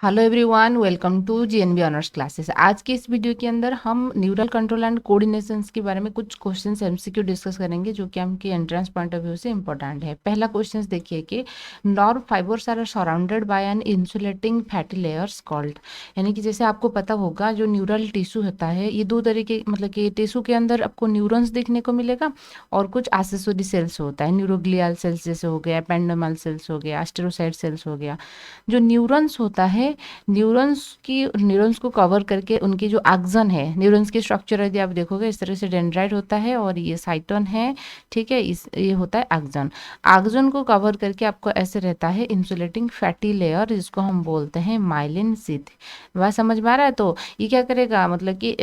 Hello everyone, welcome to GNB honours classes. आज की इस वीडियो के अंदर हम न्यूरल कंट्रोल एंड कोऑर्डिनेशंस के बारे में कुछ क्वेश्चंस एमसीक्यू डिस्कस करेंगे जो कि हमके एंट्रेंस पॉइंट ऑफ व्यू से इंपॉर्टेंट है। पहला क्वेश्चन देखिए कि nerve fibres are surrounded by an insulating fatty layers called, यानी कि जैसे आपको पता होगा जो न्यूरल टिश्यू होता है ये दो तरीके, मतलब कि टिश्यू के अंदर आपको न्यूरॉन्स देखने को मिलेगा और कुछ एक्सेसरी सेल्स होता है, न्यूरोग्लियल सेल्स जैसे हो गया, एपेंडोमल सेल्स हो गया, एस्टेरोसाइट सेल्स हो गया। जो न्यूरॉन्स होता है, न्यूरॉन्स को कवर करके उनकी जो एक्सन है, न्यूरॉन्स की स्ट्रक्चर यदि आप देखोगे इस तरह से डेंड्राइट होता है और ये साइटोन है, ठीक है। इस ये होता है एक्सन। एक्सन को कवर करके आपको ऐसे रहता है इंसुलेटिंग फैटी लेयर, जिसको हम बोलते हैं माइलिन शीथ। बात समझ में आ रहा है? तो ये क्या करेगा, मतलब कि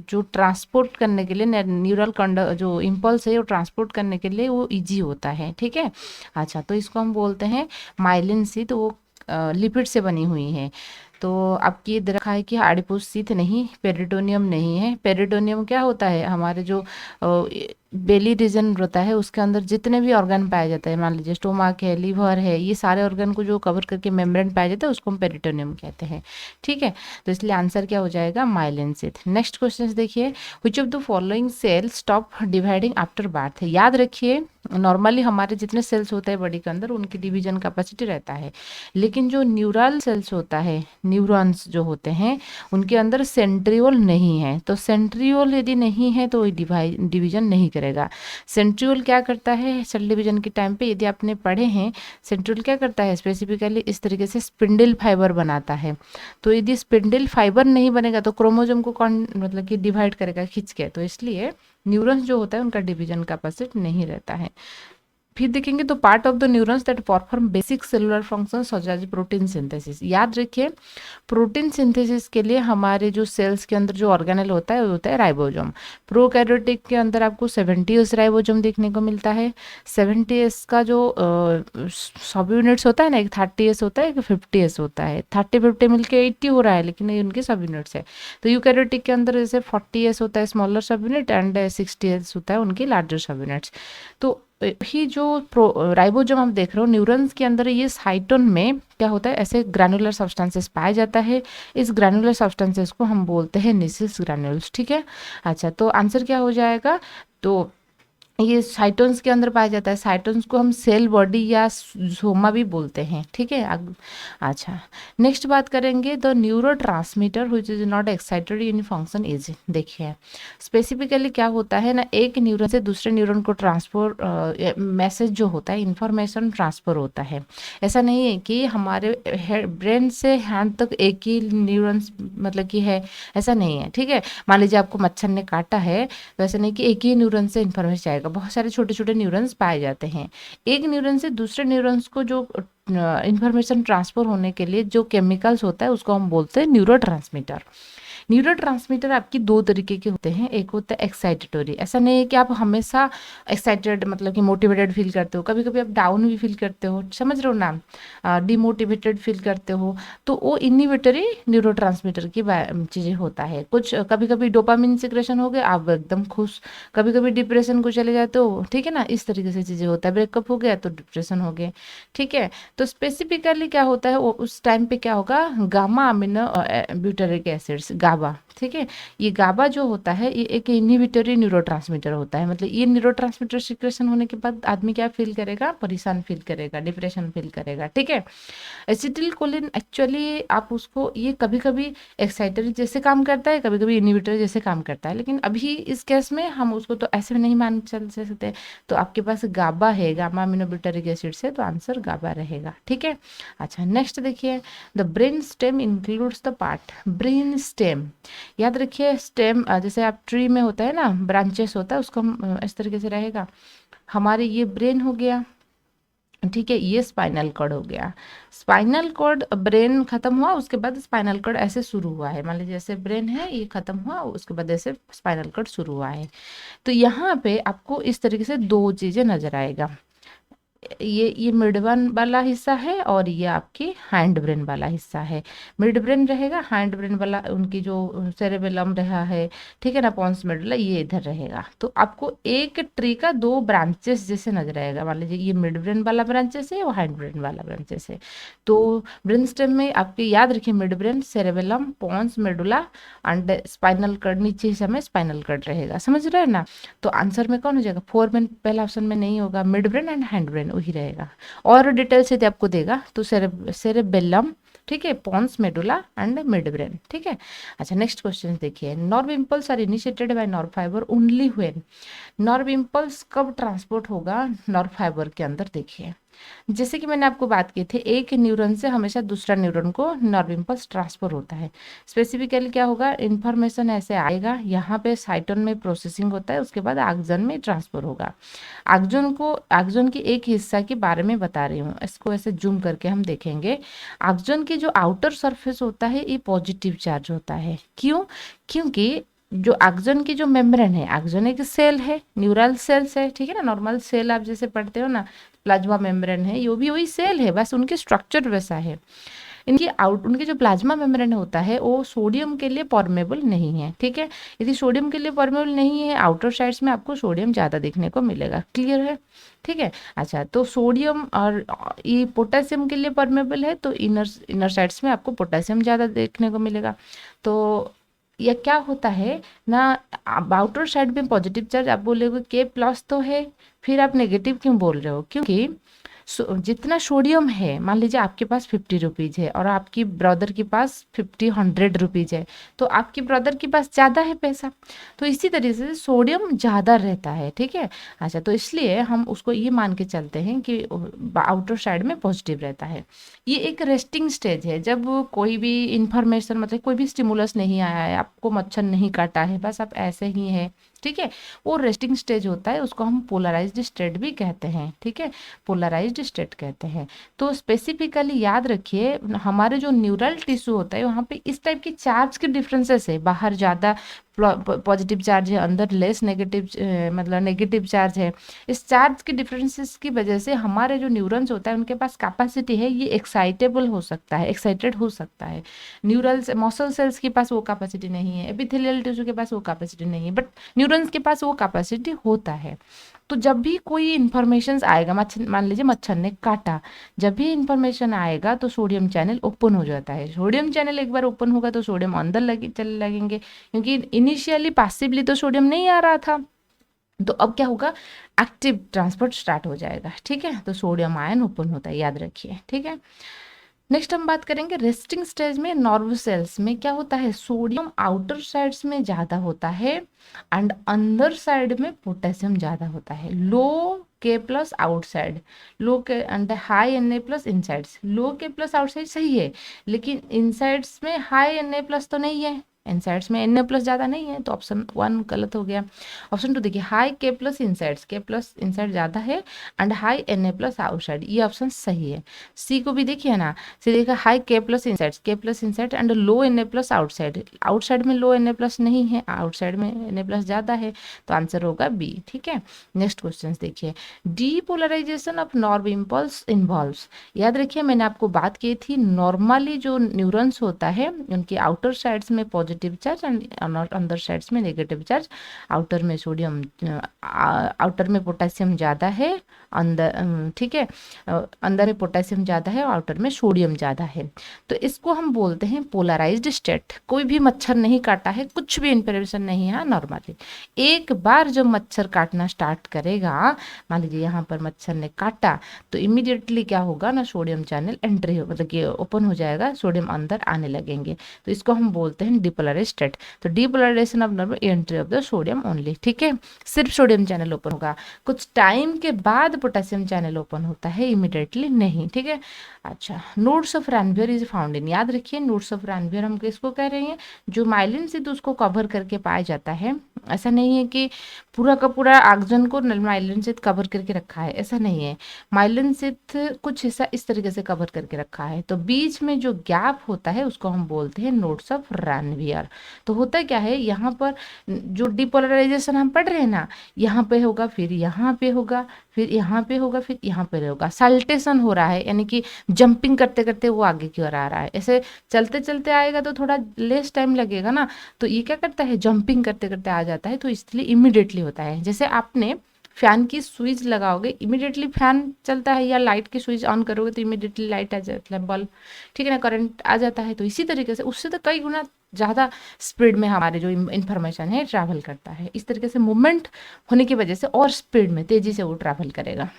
जो ट्रांसपोर्ट करने के लिए न्यूरल जो इम्पल्स है वो ट्रांसपोर्ट करने के लिए वो इजी होता है, ठीक है। अच्छा, तो इसको हम बोलते हैं माइलिन शीथ। वो लिपिड से बनी हुई है। तो आपकी ये रखा है कि एडिपोज शीथ नहीं, पेरिटोनियम नहीं है। पेरिटोनियम क्या होता है, हमारे जो बेली रीजन होता है उसके अंदर जितने भी ऑर्गन पाए जाते हैं, मान लीजिए स्टोमक है, लीवर है, ये सारे ऑर्गन को जो कवर करके मेम्ब्रेन पाया जाता है उसको हम पेरिटोनियम कहते हैं, ठीक है। तो इसलिए आंसर क्या हो जाएगा, माइलिन शीथ। नेक्स्ट क्वेश्चन देखिए, which of the following cell stop dividing after birth. याद रखिए, नॉर्मली हमारे जितने सेल्स होते हैं बॉडी के अंदर उनकी डिवीजन कैपेसिटी रहता है, लेकिन जो न्यूरल सेल्स होता है, न्यूरॉन्स जो होते हैं उनके अंदर सेंट्रियोल नहीं है। तो सेंट्रियोल यदि नहीं है तो डिवीजन नहीं करेगा। सेंट्रियोल क्या करता है सेल डिवीजन के टाइम पे, यदि आपने पढ़े हैं, सेंट्रियोल क्या करता है स्पेसिफिकली इस तरीके से स्पिंडल फाइबर बनाता है। तो यदि स्पिंडल फाइबर नहीं बनेगा तो क्रोमोसोम को कौन मतलब कि डिवाइड करेगा खींच के, तो इसलिए न्यूरॉन्स जो होता है उनका डिवीजन कैपेसिटी नहीं रहता है। फिर देखेंगे तो part of the neurons that perform basic cellular functions such as protein synthesis. याद रखिए, प्रोटीन सिंथेसिस के लिए हमारे जो सेल्स के अंदर जो ऑर्गेनेल होता है वो होता है राइबोसोम। प्रोकैरियोटिक के अंदर आपको 70s राइबोसोम देखने को मिलता है। 70s का जो सब यूनिट्स होता है ना, एक 30s होता है, एक 50s होता है। 30-50 मिलके 80 हो रहा है, लेकिन ये उनके सब यूनिट्स है। तो यूकैरियोटिक के अंदर जैसे 40s होता है स्मॉलर सब यूनिट एंड 60s होता है उनकी लार्जर सब यूनिट्स। तो ही जो राइबोसोम हम देख रहे हो न्यूरॉन्स के अंदर, ये साइटोन में क्या होता है, ऐसे ग्रैनुलर सब्सटेंसेस पाया जाता है। इस ग्रैनुलर सब्सटेंसेस को हम बोलते हैं निसिल्स ग्रैन्यूल्स, ठीक है। अच्छा, तो आंसर क्या हो जाएगा, तो ये साइटोन्स के अंदर पाया जाता है। साइटोन्स को हम सेल बॉडी या सोमा भी बोलते हैं, ठीक है। अच्छा, नेक्स्ट बात करेंगे the neuro transmitter which is not excited in function is. देखिए स्पेसिफिकली क्या होता है ना, एक न्यूरॉन से दूसरे न्यूरॉन को ट्रांसफर मैसेज जो होता है, इंफॉर्मेशन ट्रांसफर होता है। ऐसा नहीं है कि हमारे ब्रेन से हैंड तक एक ही न्यूरॉन्स मतलब कि है, ऐसा नहीं है, ठीक है। मान लीजिए आपको मच्छर ने काटा है, वैसे नहीं कि एक ही न्यूरॉन से इन्फॉर्मेशन जाएगा, बहुत सारे छोटे छोटे न्यूरॉन्स पाए जाते हैं। एक न्यूरॉन से दूसरे न्यूरॉन्स को जो इंफॉर्मेशन ट्रांसफर होने के लिए जो केमिकल्स होता है उसको हम बोलते हैं न्यूरोट्रांसमीटर। न्यूरोट्रांसमीटर आपकी दो तरीके के होते हैं, एक होता है एक्साइटेटरी। ऐसा नहीं है कि आप हमेशा एक्साइटेड मतलब कि मोटिवेटेड फील करते हो, कभी कभी आप डाउन भी फील करते हो, समझ रहे हो ना, डिमोटिवेटेड फील करते हो, तो वो इनहिबिटरी न्यूरोट्रांसमीटर की चीज़ें होता है। कुछ कभी कभी डोपामिन सिक्रेशन हो गया, आप एकदम खुश, कभी कभी डिप्रेशन को चले जाते हो, ठीक है ना, इस तरीके से चीज़ें होता है। ब्रेकअप हो गया तो डिप्रेशन हो गए, ठीक है। तो स्पेसिफिकली क्या होता है, वो उस टाइम पे क्या होगा, गामा अमीनो ब्यूटारिक एसिड्स, गाबा, ठीक है। ये गाबा जो होता है ये एक इनहिबिटरी न्यूरोट्रांसमीटर होता है। मतलब ये न्यूरोट्रांसमीटर सिक्रेशन होने के बाद आदमी क्या फील करेगा, परेशान फील करेगा, डिप्रेशन फील करेगा, ठीक है। एसिटिल कोलिन एक्चुअली आप उसको, ये कभी कभी एक्साइटरी जैसे काम करता है, कभी कभी इनहिबिटर जैसे काम करता है, लेकिन अभी इस केस में हम उसको तो ऐसे नहीं मान चल सकते। तो आपके पास गाबा है, गामा अमीनोब्यूटारिक एसिड से, तो आंसर गाबा रहेगा, ठीक है। अच्छा, नेक्स्ट देखिए, the brain stem includes the part. Brain stem याद रखिए, स्टेम जैसे आप ट्री में होता है ना, ब्रांचेस होता है, उसको हम इस तरीके से रहेगा। हमारे ये ब्रेन हो गया, ठीक है, ये स्पाइनल कॉर्ड हो गया। स्पाइनल कॉर्ड, ब्रेन खत्म हुआ उसके बाद स्पाइनल कॉर्ड ऐसे शुरू हुआ है। मान लीजिए जैसे ब्रेन है, ये खत्म हुआ उसके बाद ऐसे स्पाइनल कॉर्ड शुरू हुआ है। तो यहाँ पे आपको इस तरीके से दो चीजें नजर आएगा। ये मिड ब्रेन वाला हिस्सा है और ये आपकी हैंड ब्रेन वाला हिस्सा है। मिड ब्रेन रहेगा, हैंड ब्रेन वाला उनकी जो सेरेबेलम रहा है, ठीक है ना, पॉन्स मेडुला ये इधर रहेगा। तो आपको एक ट्री का दो ब्रांचेस जैसे नजर आएगा। मान लीजिए ये मिड ब्रेन वाला ब्रांचेस है और हैंड ब्रेन वाला ब्रांचेस है। तो ब्रेन स्टेम में आपके याद रखिए mid brain, cerebellum, pons medulla and spinal cord, नीचे हिस्सा में स्पाइनल कर्ड रहेगा। समझ रहे हैं ना? तो आंसर में कौन हो जाएगा? 4 में पहला ऑप्शन में नहीं होगा, mid brain and hind brain वही रहेगा। और डिटेल्स यदि आपको देगा तो सेरेबेलम, ठीक है, pons medulla and mid brain, ठीक है। अच्छा, नेक्स्ट क्वेश्चन देखिए, nerve impulse are initiated by nerve fibre only when. Nerve impulse कब ट्रांसपोर्ट होगा नर्व फाइबर के अंदर? देखिए, जैसे कि मैंने आपको बात की थी, एक न्यूरॉन से हमेशा दूसरा न्यूरॉन को नर्व इम्पल्स ट्रांसफर होता है। स्पेसिफिकली क्या होगा, इन्फॉर्मेशन ऐसे आएगा, यहाँ पे साइटोन में प्रोसेसिंग होता है, उसके बाद आक्सन में ट्रांसफर होगा। आक्सन की एक हिस्सा के बारे में बता रही हूँ, इसको ऐसे जूम करके हम देखेंगे। आक्सन की जो आउटर सरफेस होता है ये पॉजिटिव चार्ज होता है। क्यों? क्योंकि जो आक्सन की जो मेम्ब्रेन है, आक्सन एक सेल है, न्यूरल सेल्स है, ठीक है ना, नॉर्मल सेल आप जैसे पढ़ते हो ना, प्लाज्मा मेम्ब्रेन है, ये भी वही सेल है, बस उनके स्ट्रक्चर वैसा है। उनके जो प्लाज्मा मेम्ब्रेन होता है वो सोडियम के लिए परमेबल नहीं है, ठीक है। यदि सोडियम के लिए परमेबल नहीं है, आउटर साइड्स में आपको सोडियम ज़्यादा देखने को मिलेगा। क्लियर है? ठीक है। अच्छा, तो सोडियम और ये पोटेशियम के लिए परमेबल है, तो इनर साइड्स में आपको पोटेशियम ज़्यादा देखने को मिलेगा। तो यह क्या होता है ना, आउटर साइड में पॉजिटिव चार्ज, आप बोलोगे के प्लस तो है, फिर आप नेगेटिव क्यों बोल रहे हो? क्योंकि जितना सोडियम है, मान लीजिए आपके पास 50 रुपीज़ है और आपकी ब्रदर के पास 100 रुपीज़ है, तो आपकी ब्रदर के पास ज़्यादा है पैसा, तो इसी तरीके से सोडियम ज़्यादा रहता है, ठीक है। अच्छा, तो इसलिए हम उसको ये मान के चलते हैं कि आउटर साइड में पॉजिटिव रहता है। ये एक रेस्टिंग स्टेज है, जब कोई भी इंफॉर्मेशन, मतलब कोई भी स्टिमुलस नहीं आया है, आपको मच्छर नहीं काटा है, बस आप ऐसे ही हैं, ठीक है, वो रेस्टिंग स्टेज होता है, उसको हम पोलराइज्ड स्टेट भी कहते हैं, ठीक है, पोलराइज्ड स्टेट कहते हैं। तो स्पेसिफिकली याद रखिए, हमारे जो न्यूरल टिश्यू होता है वहाँ पे इस टाइप की चार्ज के डिफरेंसेस है, बाहर ज़्यादा पॉजिटिव चार्ज है, अंदर लेस नेगेटिव, मतलब नेगेटिव चार्ज है। इस चार्ज के डिफरेंसेस की वजह से हमारे जो न्यूरॉन्स होता है उनके पास कैपेसिटी है, ये एक्साइटेबल हो सकता है, एक्साइटेड हो सकता है। मसल सेल्स के पास वो कैपेसिटी नहीं है, एपिथेलियल टिश्यू के पास वो कैपेसिटी नहीं है, बट न्यूरॉन्स के पास वो कैपेसिटी होता है। तो जब भी कोई इन्फॉर्मेशन आएगा, मच्छर, मान लीजिए मच्छर ने काटा, जब भी इन्फॉर्मेशन आएगा तो सोडियम चैनल ओपन हो जाता है। सोडियम चैनल एक बार ओपन होगा तो सोडियम अंदर चलने लगेंगे, क्योंकि इनिशियली पासिवली तो सोडियम नहीं आ रहा था, तो अब क्या होगा, एक्टिव ट्रांसपोर्ट स्टार्ट हो जाएगा, ठीक है। तो सोडियम आयन ओपन होता है, याद रखिए, ठीक है। नेक्स्ट हम बात करेंगे रेस्टिंग स्टेज में नर्व सेल्स में क्या होता है, सोडियम आउटर साइड्स में ज़्यादा होता है एंड अंदर साइड में पोटेशियम ज़्यादा होता है। लो K plus outside, low K and high N A plus insides. Low K plus outside सही है, लेकिन इनसाइड्स में हाई एन ए प्लस तो नहीं है, इनसाइड्स में एन ए प्लस ज़्यादा नहीं है, तो ऑप्शन 1 गलत हो गया। ऑप्शन 2 देखिए, high K plus insides, K plus inside ज़्यादा है and high N A plus outside, ये ऑप्शन सही है। सी को भी देखिए ना, सी देखा high K plus insides, K plus inside and low N A plus outside, outside में लो एन ए प्लस नहीं है, आउटसाइड में एन ए प्लस ज़्यादा है, तो आंसर होगा बी, ठीक है। नेक्स्ट क्वेश्चन देखिए, depolarisation of nerve impulse involves. याद रखिए मैंने आपको बात की थी, नॉर्मली जो न्यूरॉन्स होता है उनके आउटर साइड्स में पॉजिटिव चार्ज एंड अंदर साइड्स में नेगेटिव चार्ज। आउटर में सोडियम, आउटर में पोटेशियम ज़्यादा है, अंदर, ठीक है, अंदर में पोटेशियम ज़्यादा है और आउटर में सोडियम ज़्यादा है, तो इसको हम बोलते हैं पोलराइज्ड स्टेट। कोई भी मच्छर नहीं काटा है, कुछ भी इंफॉर्मेशन नहीं है नॉर्मली, एक बार जब मच्छर काटना स्टार्ट करेगा, मान लीजिए यहाँ पर मच्छर ने काटा, तो इमीडिएटली क्या होगा ना, सोडियम चैनल एंट्री, मतलब कि ओपन हो जाएगा, सोडियम अंदर आने लगेंगे, तो इसको हम बोलते हैं डिपोलराइज्ड स्टेट। तो depolarisation of nerve, entry of the sodium only, ठीक है, सिर्फ सोडियम चैनल ओपन होगा, कुछ टाइम के बाद पोटेशियम चैनल ओपन होता है, इमीडिएटली नहीं, ठीक है। अच्छा, nodes of Ranvier is found in, याद रखिए नोड्स ऑफ रैनवियर हम किसको कह रहे हैं, जो माइलिन से तो उसको कवर करके पाया जाता है। ऐसा नहीं है कि पूरा का पूरा आक्सन को माइलिन से कवर करके रखा है, ऐसा नहीं है, माइलिन से कुछ हिस्सा इस तरीके से कवर करके रखा है, तो बीच में जो गैप होता है उसको हम बोलते हैं नोड्स ऑफ रैनवियर। हियर। तो होता क्या है, यहाँ पर जो डिपोलराइजेशन हम पढ़ रहे हैं ना, यहाँ पे होगा, फिर यहाँ पे होगा, फिर यहाँ पे होगा, फिर यहाँ पे होगा, साल्टेशन हो रहा है, यानी कि जंपिंग करते करते वो आगे की ओर आ रहा है। ऐसे चलते चलते आएगा तो थोड़ा लेस टाइम लगेगा ना, तो ये क्या करता है, जंपिंग करते करते आ जाता है, तो इसलिए इमिडिएटली होता है। जैसे आपने फैन की स्विच लगाओगे, इमिडिएटली फैन चलता है, या लाइट की स्विच ऑन करोगे तो इमिडिएटली लाइट आ जाता है, बल्ब, ठीक है ना, करंट आ जाता है। तो इसी तरीके से उससे तो कई गुना ज़्यादा स्पीड में हमारे जो इंफॉर्मेशन है ट्रैवल करता है। इस तरीके से मूवमेंट होने की वजह से और स्पीड में, तेजी से वो ट्रैवल करेगा।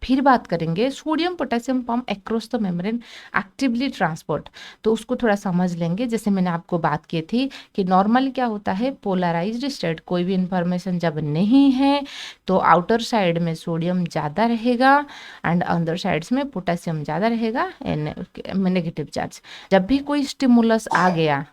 फिर बात करेंगे sodium potassium pump across the membrane actively transport, तो उसको थोड़ा समझ लेंगे। जैसे मैंने आपको बात की थी कि नॉर्मली क्या होता है, पोलराइज्ड स्टेट, कोई भी इंफॉर्मेशन जब नहीं है तो आउटर साइड में सोडियम ज़्यादा रहेगा एंड अंदर साइड्स में पोटेशियम ज़्यादा रहेगा, नेगेटिव चार्ज। जब भी कोई स्टिमुलस आ गया,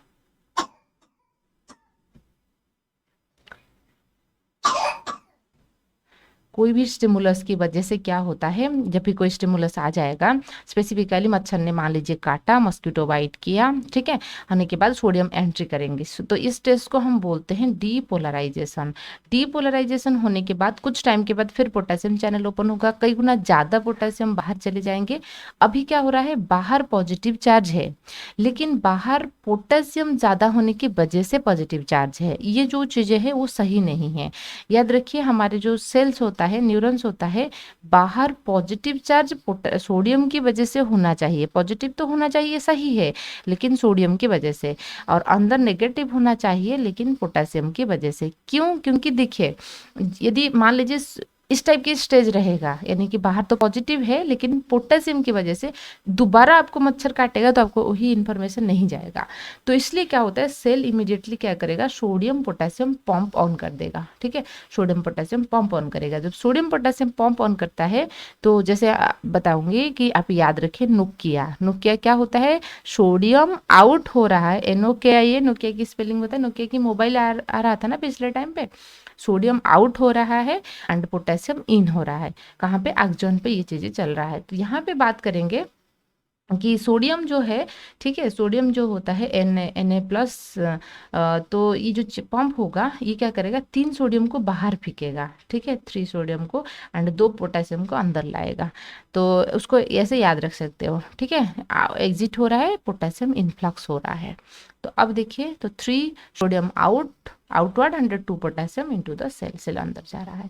कोई भी स्टिमुलस की वजह से क्या होता है, जब भी कोई स्टिमुलस आ जाएगा, स्पेसिफिकली मच्छर ने मान लीजिए काटा, मस्कीटो बाइट किया, ठीक है, होने के बाद सोडियम एंट्री करेंगे, तो इस टेस्ट को हम बोलते हैं डीपोलराइजेशन। डीपोलराइजेशन होने के बाद कुछ टाइम के बाद फिर पोटेशियम चैनल ओपन होगा, कई गुना ज़्यादा पोटेशियम बाहर चले जाएंगे। अभी क्या हो रहा है, बाहर पॉजिटिव चार्ज है, लेकिन बाहर पोटेशियम ज़्यादा होने की वजह से पॉजिटिव चार्ज है। ये जो चीज़ें हैं वो सही नहीं है। याद रखिए, हमारे जो सेल्स होता है, न्यूरॉन्स होता है, बाहर पॉजिटिव चार्ज सोडियम की वजह से होना चाहिए, पॉजिटिव तो होना चाहिए, सही है, लेकिन सोडियम की वजह से, और अंदर नेगेटिव होना चाहिए लेकिन पोटेशियम की वजह से। क्यों? क्योंकि देखिए, यदि मान लीजिए इस टाइप की स्टेज रहेगा, यानी कि बाहर तो पॉजिटिव है लेकिन पोटेशियम की वजह से दोबारा आपको मच्छर काटेगा तो आपको वही इन्फॉर्मेशन नहीं जाएगा। तो इसलिए क्या होता है, सेल इमीडिएटली क्या करेगा, सोडियम पोटेशियम पंप ऑन कर देगा, ठीक है, सोडियम पोटेशियम पंप ऑन करेगा। जब सोडियम पोटेशियम पंप ऑन करता है तो जैसे बताऊंगी कि आप याद रखें, नोकिया, नोकिया क्या होता है, सोडियम आउट हो रहा है, एनओकेआ, ये नोकिया की स्पेलिंग होता है, नोकिया की मोबाइल आ रहा था ना पिछले टाइम पे, सोडियम आउट हो रहा है एंड पोटेशियम इन हो रहा है, कहाँ पे, एक्सॉन पे ये चीज़ें चल रहा है। तो यहाँ पे बात करेंगे कि सोडियम जो है, ठीक है, सोडियम जो होता है Na प्लस, तो ये जो पंप होगा ये क्या करेगा, 3 सोडियम को बाहर फेंकेगा, ठीक है, 3 सोडियम को एंड 2 पोटेशियम को अंदर लाएगा। तो उसको ऐसे याद रख सकते हो, ठीक है, एग्जिट हो रहा है, पोटेशियम इनफ्लक्स हो रहा है। तो अब देखिए, तो 3 sodium outward and 2 potassium into the cell, cell अंदर जा रहा है।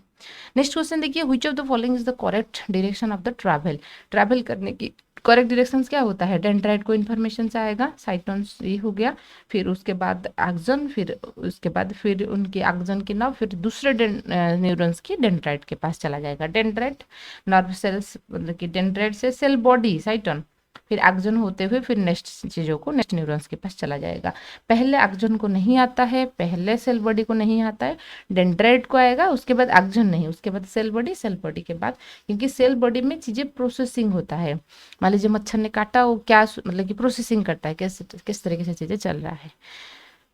नेक्स्ट क्वेश्चन देखिए, which of the following is the correct direction of the travel करने की करेक्ट डायरेक्शंस क्या होता है, डेंड्राइट को इन्फॉर्मेशन से आएगा, साइटोन्स ये हो गया, फिर उसके बाद एक्सॉन, फिर उसके बाद फिर उनके एक्सॉन के नाम, फिर दूसरे न्यूरॉन्स की डेंड्राइट के पास चला जाएगा। डेंड्राइट नर्व सेल्स, मतलब कि डेंड्राइट से सेल बॉडी, साइटोन, फिर एक्सॉन होते हुए फिर नेक्स्ट चीज़ों को, नेक्स्ट न्यूरॉन्स के पास चला जाएगा। पहले एक्सॉन को नहीं आता है, पहले सेल बॉडी को नहीं आता है, डेंड्राइट को आएगा, उसके बाद एक्सॉन नहीं, उसके बाद सेल बॉडी, सेल बॉडी के बाद, क्योंकि सेल बॉडी में चीज़ें प्रोसेसिंग होता है। मान लीजिए मच्छर ने काटा, वो क्या मतलब कि प्रोसेसिंग करता है, किस तरीके से चीज़ें चल रहा है।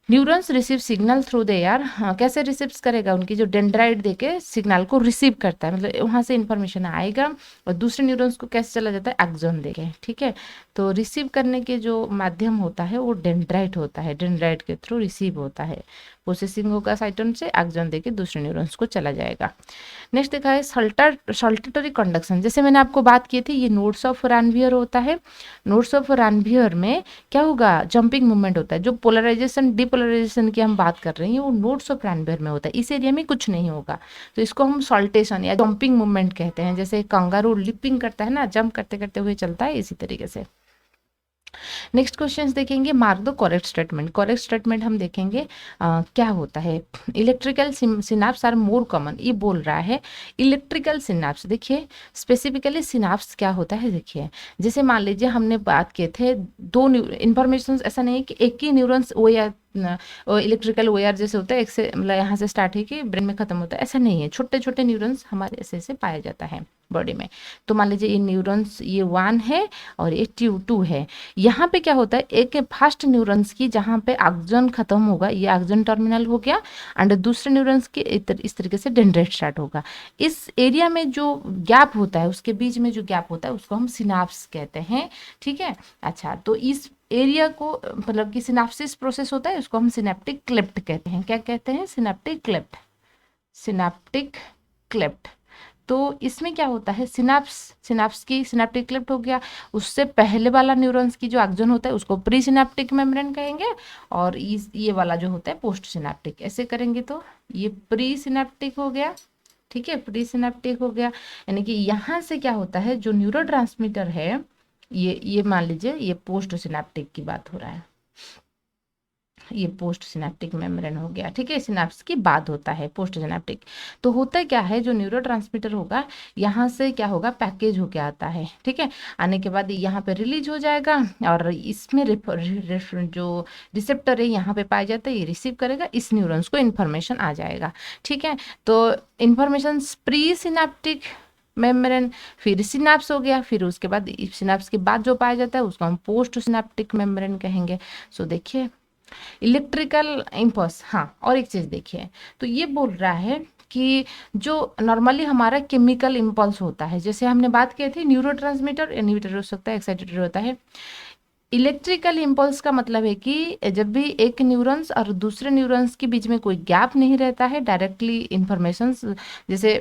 Neurons receive signal through the air, कैसे रिसीव करेगा, उनकी जो डेंड्राइट देके सिग्नल को रिसीव करता है, मतलब वहाँ से इंफॉर्मेशन आएगा और दूसरे न्यूरॉन्स को कैसे चला जाता है, एक्सॉन देके, ठीक है। तो रिसीव करने के जो माध्यम होता है वो डेंड्राइट होता है, डेंड्राइट के थ्रू रिसीव होता है, प्रोसेसिंग होगा साइटोन से, एक्सॉन देके दूसरे न्यूरॉन्स को चला जाएगा। नेक्स्ट देखा है सल्टेटरी कंडक्शन, जैसे मैंने आपको बात की थी, ये नोड्स ऑफ रानवियर होता है। नोड्स ऑफ रानवियर में क्या होगा, जंपिंग मूवमेंट होता है। जो पोलराइजेशन डिपोलराइजेशन की हम बात कर रहे हैं वो नोड्स ऑफ रानवियर में होता है, इस एरिया में कुछ नहीं होगा, तो इसको हम सॉल्टेशन या जंपिंग मूवमेंट कहते हैं। जैसे कंगारू लिपिंग करता है ना, जंप करते करते हुए चलता है, इसी तरीके से। नेक्स्ट क्वेश्चंस देखेंगे, mark the correct statement. Correct statement हम देखेंगे क्या होता है, electrical synapse are more common, ये बोल रहा है इलेक्ट्रिकल सिनाप्स। देखिए स्पेसिफिकली सिनाप्स क्या होता है, देखिए जैसे मान लीजिए हमने बात किए थे दो इंफॉर्मेशन, ऐसा नहीं है कि एक ही न्यूरॉन्स वो या इलेक्ट्रिकल वायर जैसे होता है, एक से मतलब यहाँ से स्टार्ट है कि ब्रेन में खत्म होता है, ऐसा नहीं है, छोटे छोटे न्यूरॉन्स हमारे ऐसे पाया जाता है बॉडी में। तो मान लीजिए ये न्यूरॉन्स ये 1 है और ये 2 है। यहाँ पे क्या होता है, एक फास्ट न्यूरॉन्स की जहाँ पे एक्सॉन खत्म होगा, ये एक्सॉन टर्मिनल हो गया, एंड दूसरे न्यूरॉन्स के इस तरीके से डेंड्राइट स्टार्ट होगा। इस एरिया में जो गैप होता है, उसके बीच में जो गैप होता है उसको हम सिनाप्स कहते हैं, ठीक है। अच्छा, तो इस एरिया को मतलब कि सिनाप्सिस प्रोसेस होता है, उसको हम सिनेप्टिक क्लेफ्ट कहते हैं। क्या कहते हैं? Synaptic cleft, synaptic cleft. तो इसमें क्या होता है, सिनाप्स की सिनेप्टिक क्लेफ्ट हो गया, उससे पहले वाला न्यूरॉन्स की जो एक्सोन होता है उसको प्री सिनेप्टिक मेम्ब्रेन कहेंगे, और ये वाला जो होता है पोस्ट सिनेप्टिक। ऐसे करेंगे तो ये प्री सिनेप्टिक हो गया, ठीक है, प्री सिनेप्टिक हो गया। यानी कि यहाँ से क्या होता है, जो न्यूरोट्रांसमीटर है ये मान लीजिए ये पोस्ट सिनेप्टिक की बात हो रहा है, ये पोस्ट सिनेप्टिक मेम्ब्रेन हो गया, ठीक है, सिनेप्स की बात होता है पोस्ट सिनेप्टिक। तो होता क्या है, जो न्यूरोट्रांसमीटर होगा यहाँ से क्या होगा, पैकेज होके आता है, ठीक है, आने के बाद यहाँ पे रिलीज हो जाएगा, और इसमें जो रिसेप्टर है यहाँ पे पाया जाता है, ये रिसीव करेगा, इस न्यूरॉन्स को इन्फॉर्मेशन आ जाएगा, ठीक है। तो इन्फॉर्मेशन प्री सिनेप्टिक मेम्ब्रेन, फिर सिनेप्स हो गया, फिर उसके बाद सिनेप्स के बाद जो पाया जाता है उसको हम पोस्ट सिनेप्टिक मेम्ब्रेन कहेंगे। सो देखिए इलेक्ट्रिकल इम्पल्स, हाँ और एक चीज देखिए, तो ये बोल रहा है कि जो नॉर्मली हमारा केमिकल इम्पल्स होता है, जैसे हमने बात की थी न्यूरोट्रांसमीटर इनहिबिटर हो सकता है, एक्साइटेटर होता है। इलेक्ट्रिकल इम्पल्स का मतलब है कि जब भी एक न्यूरॉन्स और दूसरे न्यूरॉन्स के बीच में कोई गैप नहीं रहता है, डायरेक्टली इन्फॉर्मेशंस जैसे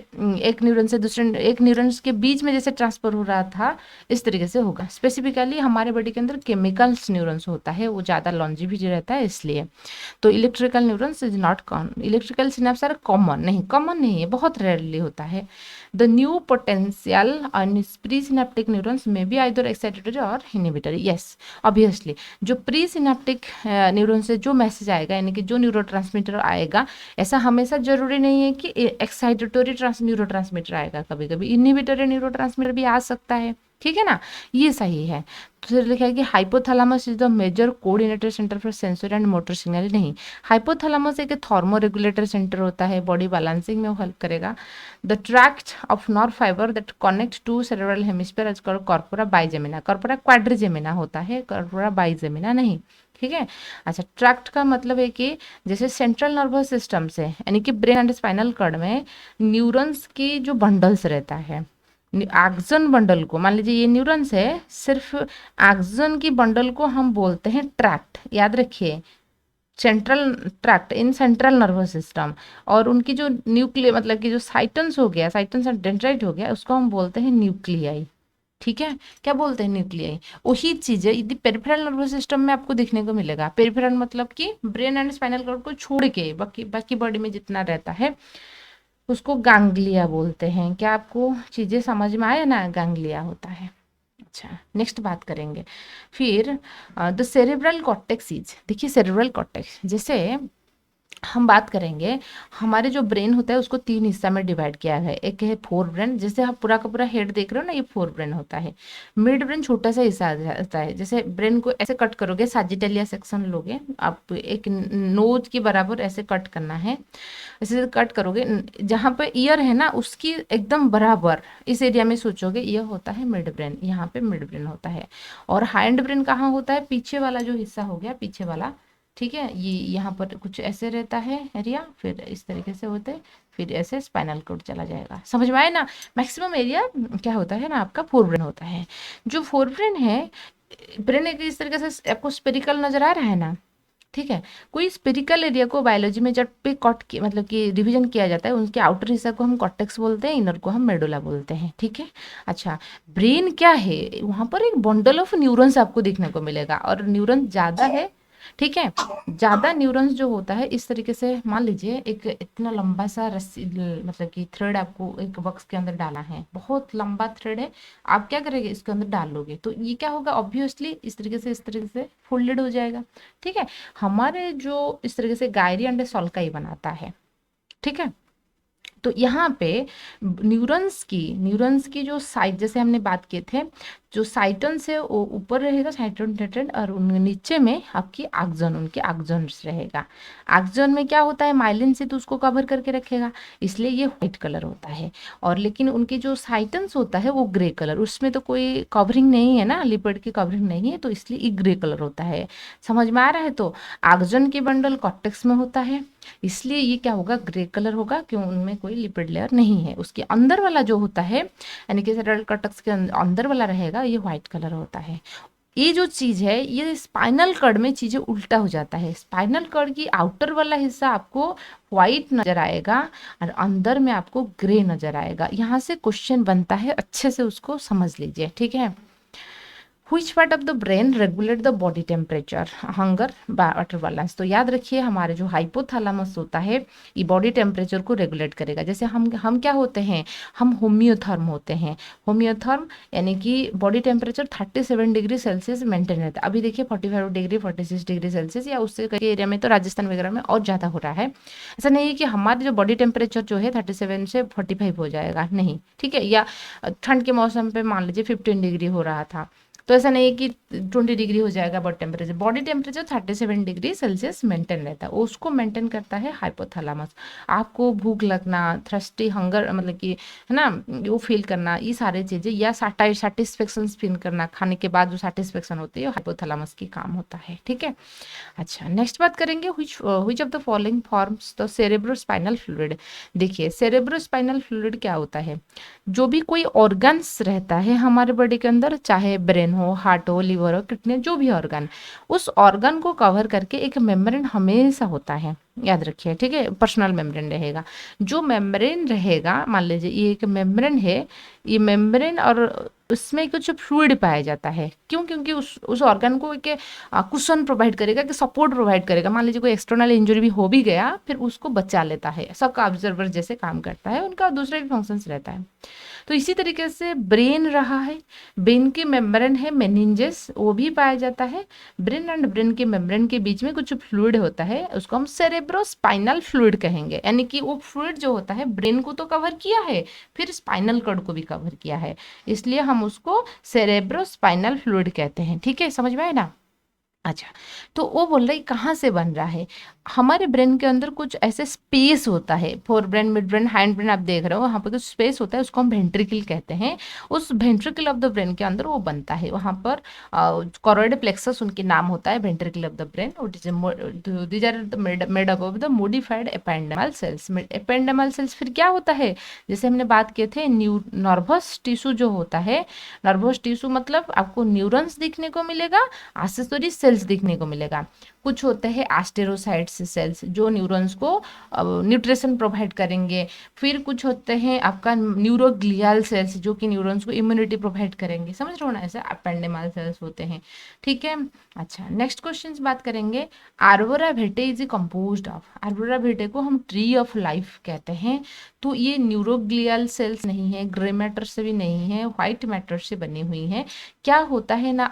एक न्यूरॉन से दूसरे एक न्यूरॉन्स के बीच में जैसे ट्रांसफर हो रहा था, इस तरीके से होगा। स्पेसिफिकली हमारे बॉडी के अंदर केमिकल्स न्यूरॉन्स होता है, वो ज़्यादा लॉन्जिविटी रहता है इसलिए। तो electrical neurons is not common, electrical synapse are common नहीं है, बहुत रेयरली होता है। The new potential on pre synaptic neurons में बी आइदर एक्साइटेटरी और इनहिबिटरी। यस, ऑब्वियसली जो प्री सिनेप्टिक न्यूरॉन से जो मैसेज आएगा, यानी कि जो न्यूरोट्रांसमीटर आएगा, ऐसा हमेशा जरूरी नहीं है कि एक्साइटेटरी न्यूरोट्रांसमीटर आएगा, कभी कभी इनहिबिटरी न्यूरोट्रांसमीटर भी आ सकता है, ठीक है ना, ये सही है। तो फिर लिखा है कि hypothalamus is the major coordinator centre for sensory and motor signal. नहीं, हाइपोथैलेमस एक थर्मो रेगुलेटर सेंटर होता है, बॉडी बैलेंसिंग में वो हेल्प करेगा। The tract of nerve fibre that connect to cerebral hemisphere is called corpora bigemina. Corpora quadrigemina होता है, corpora बाइजेमिना नहीं, ठीक है। अच्छा, ट्रैक्ट का मतलब है कि जैसे सेंट्रल नर्वस सिस्टम से, यानी कि ब्रेन एंड स्पाइनल कॉर्ड में न्यूरॉन्स की जो बंडल्स रहता है, एक्सन बंडल को, मान लीजिए ये न्यूरॉन्स है, सिर्फ एक्सन की बंडल को हम बोलते हैं ट्रैक्ट, याद रखिए, central tract in central nervous system. और उनकी जो न्यूक्लियर मतलब कि जो साइटन्स हो गया, साइटन्स एंड डेंड्राइट हो गया, उसको हम बोलते हैं न्यूक्लियाई, ठीक है। क्या बोलते हैं? न्यूक्लियाई। वही चीज है यदि पेरिफेरल नर्वस सिस्टम में आपको देखने को मिलेगा। पेरिफेरल मतलब कि ब्रेन एंड स्पाइनल कॉर्ड को छोड़ के बाकी बॉडी में जितना रहता है उसको गांग्लिया बोलते हैं। क्या आपको चीजें समझ में आया ना? गांग्लिया होता है। अच्छा, नेक्स्ट बात करेंगे फिर द सेरेब्रल कॉर्टेक्स इज। देखिए सेरेब्रल कॉर्टेक्स, जैसे हम बात करेंगे, हमारे जो ब्रेन होता है उसको 3 हिस्सा में डिवाइड किया है। एक है फोर ब्रेन, जैसे आप पूरा का पूरा हेड देख रहे हो ना, ये फोर ब्रेन होता है। मिड ब्रेन छोटा सा हिस्सा होता है, जैसे ब्रेन को ऐसे कट करोगे, साजिटेलिया सेक्शन लोगे आप, एक नोज के बराबर ऐसे कट करना है, ऐसे कट करोगे, जहाँ पे ईयर है ना उसकी एकदम बराबर इस एरिया में सोचोगे, ये होता है मिड ब्रेन, यहाँ पे मिड ब्रेन होता है। और हाइंड ब्रेन कहाँ होता है? पीछे वाला जो हिस्सा हो गया, पीछे वाला, ठीक है, ये यहाँ पर कुछ ऐसे रहता है एरिया, फिर इस तरीके से होते हैं, फिर ऐसे स्पाइनल कोड चला जाएगा। समझ में आए ना? मैक्सिमम एरिया क्या होता है ना, आपका फोर ब्रेन होता है। जो फोर ब्रेन है, ब्रेन एक इस तरीके से आपको स्पेरिकल नजर आ रहा है ना, ठीक है। कोई स्पेरिकल एरिया को बायोलॉजी में जब पे कट की मतलब कि रिवीजन किया जाता है, उसके आउटर हिस्सा को हम कॉर्टेक्स बोलते हैं, इनर को हम मेडुला बोलते हैं, ठीक है। अच्छा, ब्रेन क्या है, वहां पर एक बंडल ऑफ न्यूरॉन्स आपको देखने को मिलेगा, और न्यूरॉन ज्यादा है, ठीक है। ज्यादा न्यूरॉन्स जो होता है इस तरीके से, मान लीजिए एक इतना लंबा सा रस्सी मतलब कि थ्रेड आपको एक बॉक्स के अंदर डाला है, बहुत लंबा थ्रेड है, आप क्या करेंगे, इसके अंदर डाल लोगे तो ये क्या होगा, ऑब्वियसली इस तरीके से फोल्डेड हो जाएगा, ठीक है। हमारे जो इस तरीके से गायरी एंड सॉल्काई बनाता है, ठीक है। तो यहाँ पे न्यूरॉन्स की जो साइट, जैसे हमने बात किए थे, जो साइटन्स है वो ऊपर रहेगा, साइटन टेट्रेड, और उनके नीचे में आपकी एक्सॉन, उनके एक्सॉन्स रहेगा। एक्सॉन में क्या होता है, माइलिन से तो उसको कवर करके रखेगा, इसलिए ये व्हाइट कलर होता है। और लेकिन उनके जो साइटन्स होता है वो ग्रे कलर, उसमें तो कोई कवरिंग नहीं है ना, लिपिड की कवरिंग नहीं है, तो इसलिए ये ग्रे कलर होता है। समझ में आ रहा है? तो एक्सॉन की बंडल कॉर्टेक्स में होता है, इसलिए ये क्या होगा, ग्रे कलर होगा, क्यों, उनमें कोई लिपिड लेयर नहीं है। उसके अंदर वाला जो होता है, यानी कि सेरेब्रल कॉर्टेक्स के अंदर वाला रहेगा, ये व्हाइट कलर होता है। ये जो चीज़ है ये स्पाइनल कॉर्ड में चीज़ें उल्टा हो जाता है। स्पाइनल कॉर्ड की आउटर वाला हिस्सा आपको व्हाइट नजर आएगा और अंदर में आपको ग्रे नजर आएगा। यहाँ से क्वेश्चन बनता है, अच्छे से उसको समझ लीजिए, ठीक है। Which part of the brain regulate the body temperature, hunger, water balance. तो याद रखिए हमारे जो हाइपोथैलेमस होता है ये बॉडी टेम्परेचर को रेगुलेट करेगा। जैसे हम क्या होते हैं, हम होम्योथर्म होते हैं। होम्योथर्म यानी कि body temperature 37 degree Celsius maintain रहता है। अभी देखिए 45 डिग्री 46 डिग्री सेल्सियस या उससे कई एरिया में तो राजस्थान वगैरह में और ज़्यादा हो रहा है। ऐसा नहीं है कि हमारी जो बॉडी टेम्परेचर जो है 37 से 45 हो जाएगा, नहीं, ठीक है। या ठंड के मौसम पे मान लीजिए 15 डिग्री हो रहा था, तो ऐसा नहीं है कि 20 डिग्री हो जाएगा body temperature 37 degree Celsius maintain रहता है। उसको मेंटेन करता है हाइपोथैलेमस। आपको भूख लगना, थ्रस्टी, हंगर, मतलब कि है ना, वो फील करना, ये सारी चीज़ें, या सेटिस्फेक्शन फील करना, खाने के बाद जो सेटिस्फेक्शन होती है हाइपोथैलेमस की काम होता है, ठीक है। अच्छा, नेक्स्ट बात करेंगे which of the following forms the cerebrospinal fluid. देखिए सेरेब्रोस्पाइनल फ्लूइड क्या होता है, जो भी कोई ऑर्गन्स रहता है हमारे बॉडी के अंदर, चाहे ब्रेन हो, हार्ट हो, लिवर हो, किडनी, जो भी ऑर्गन, उस ऑर्गन को कवर करके एक मेम्ब्रेन हमेशा होता है, याद रखिए, ठीक है। पर्सनल मेम्ब्रेन रहेगा। जो मेम्ब्रेन रहेगा, मान लीजिए ये एक मेम्ब्रेन है, ये मेम्ब्रेन, और उसमें कुछ फ्लूइड पाया जाता है। क्यों? क्योंकि उस ऑर्गन को एक कुशन प्रोवाइड करेगा, कि सपोर्ट प्रोवाइड करेगा। मान लीजिए कोई एक्सटर्नल इंजरी भी हो भी गया, फिर उसको बचा लेता है, सबका ऑब्जर्वर जैसे काम करता है, उनका दूसरे भी फंक्शंस रहता है। तो इसी तरीके से ब्रेन रहा है, ब्रेन की मेम्ब्रेन है मेनिंजेस, वो भी पाया जाता है। ब्रेन एंड ब्रेन के मेम्ब्रेन के बीच में कुछ फ्लूइड होता है, उसको हम सेरेब्रोस्पाइनल फ्लूइड कहेंगे। यानी कि वो फ्लूइड जो होता है ब्रेन को तो कवर किया है, फिर स्पाइनल कॉर्ड को भी कवर किया है, इसलिए हम उसको सेरेब्रोस्पाइनल फ्लूइड कहते हैं, ठीक है, समझ में आया ना। अच्छा, तो वो बोल रही कहाँ से बन रहा है। हमारे ब्रेन के अंदर कुछ ऐसे स्पेस होता है, fore brain, mid brain, hind brain, आप देख रहे हो वहाँ पर कुछ स्पेस होता है, उसको हम वेंट्रिकल कहते हैं। उस वेंट्रिकल ऑफ द ब्रेन के अंदर वो बनता है, वहाँ पर कॉर्ड प्लेक्सस उनके नाम होता है, ventricle of the brain. These are made up of the modified ependymal cells. Ependymal cells फिर क्या होता है, जैसे हमने बात किए थे, नर्वस टिश्यू जो होता है, नर्वस टिश्यू मतलब आपको न्यूरॉन्स दिखने को मिलेगा, एक्सेसरी सेल्स दिखने को मिलेगा। कुछ होते हैं एस्टेरोसाइट्स सेल्स जो न्यूरॉन्स को न्यूट्रिशन प्रोवाइड करेंगे। फिर कुछ होते हैं आपका न्यूरोग्लियल सेल्स जो कि न्यूरॉन्स को इम्यूनिटी प्रोवाइड करेंगे, समझ रहे हो ना, ऐसे एपेंडेमल सेल्स होते हैं, ठीक है। अच्छा, नेक्स्ट क्वेश्चन बात करेंगे, आर्बोरा वीटे इज कंपोज्ड ऑफ। आर्बोरा वीटे को हम ट्री ऑफ लाइफ कहते हैं। तो ये न्यूरोग्लियल सेल्स नहीं है, ग्रे मैटर से भी नहीं है, व्हाइट मैटर से बनी हुई है। क्या होता है ना,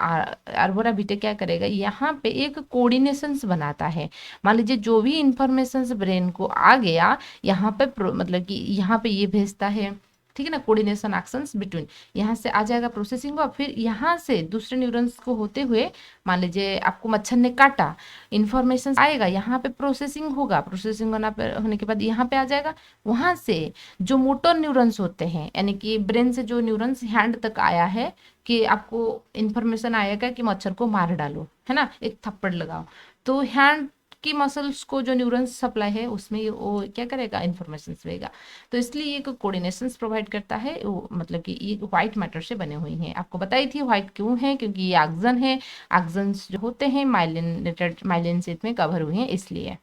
आर्बोरा वीटे क्या करेगा, यहाँ पे एक कोऑर्डिनेशंस बनाता है। मान लीजिए जो भी इंफॉर्मेशंस ब्रेन को आ गया, यहाँ पे मतलब कि यहाँ पे ये भेजता है, ठीक है ना, कोऑर्डिनेशन एक्शंस बिटवीन, यहाँ से आ जाएगा प्रोसेसिंग हुआ, फिर यहाँ से दूसरे न्यूरॉन्स को होते हुए, मान लीजिए आपको मच्छर ने काटा, इंफॉर्मेशन आएगा, यहाँ पे प्रोसेसिंग होगा, प्रोसेसिंग होने के बाद यहाँ पे आ जाएगा, वहाँ से जो मोटर न्यूरॉन्स होते हैं, यानी कि ब्रेन से जो न्यूरॉन्स हैंड तक आया है कि आपको इंफॉर्मेशन आएगा कि मच्छर को मार डालो, है ना, एक थप्पड़ लगाओ, तो हैंड की मसल्स को जो न्यूरॉन्स सप्लाई है उसमें वो क्या करेगा, इंफॉर्मेशन देगा। तो इसलिए ये कोऑर्डिनेशन प्रोवाइड करता है, वो मतलब कि ये व्हाइट मैटर से बने हुई हैं। आपको बताई थी व्हाइट क्यों है, क्योंकि ये एक्सन है, एक्सन्स जो होते हैं माइलिन शीट में कवर हुए हैं, इसलिए।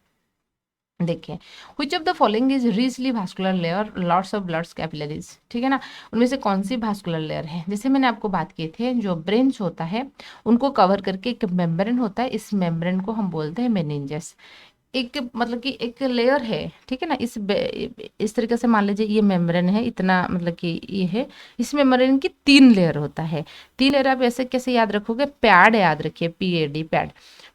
देखिए, which of the following is richly vascular layer, lots of blood capillaries, ठीक है ना, उनमें से कौन सी वास्कुलर लेयर है। जैसे मैंने आपको बात की थे, जो ब्रेन्स होता है उनको कवर करके एक मेम्ब्रेन होता है, इस मेम्ब्रेन को हम बोलते हैं मेनिंजेस। एक मतलब कि एक लेयर है, ठीक है ना, इस तरीके से मान लीजिए ये मेम्ब्रेन है, इतना मतलब कि ये है, इस मेम्ब्रेन की 3 लेयर होता है। 3 लेयर आप ऐसे कैसे याद रखोगे, पैड याद रखिए, PAD, पैड,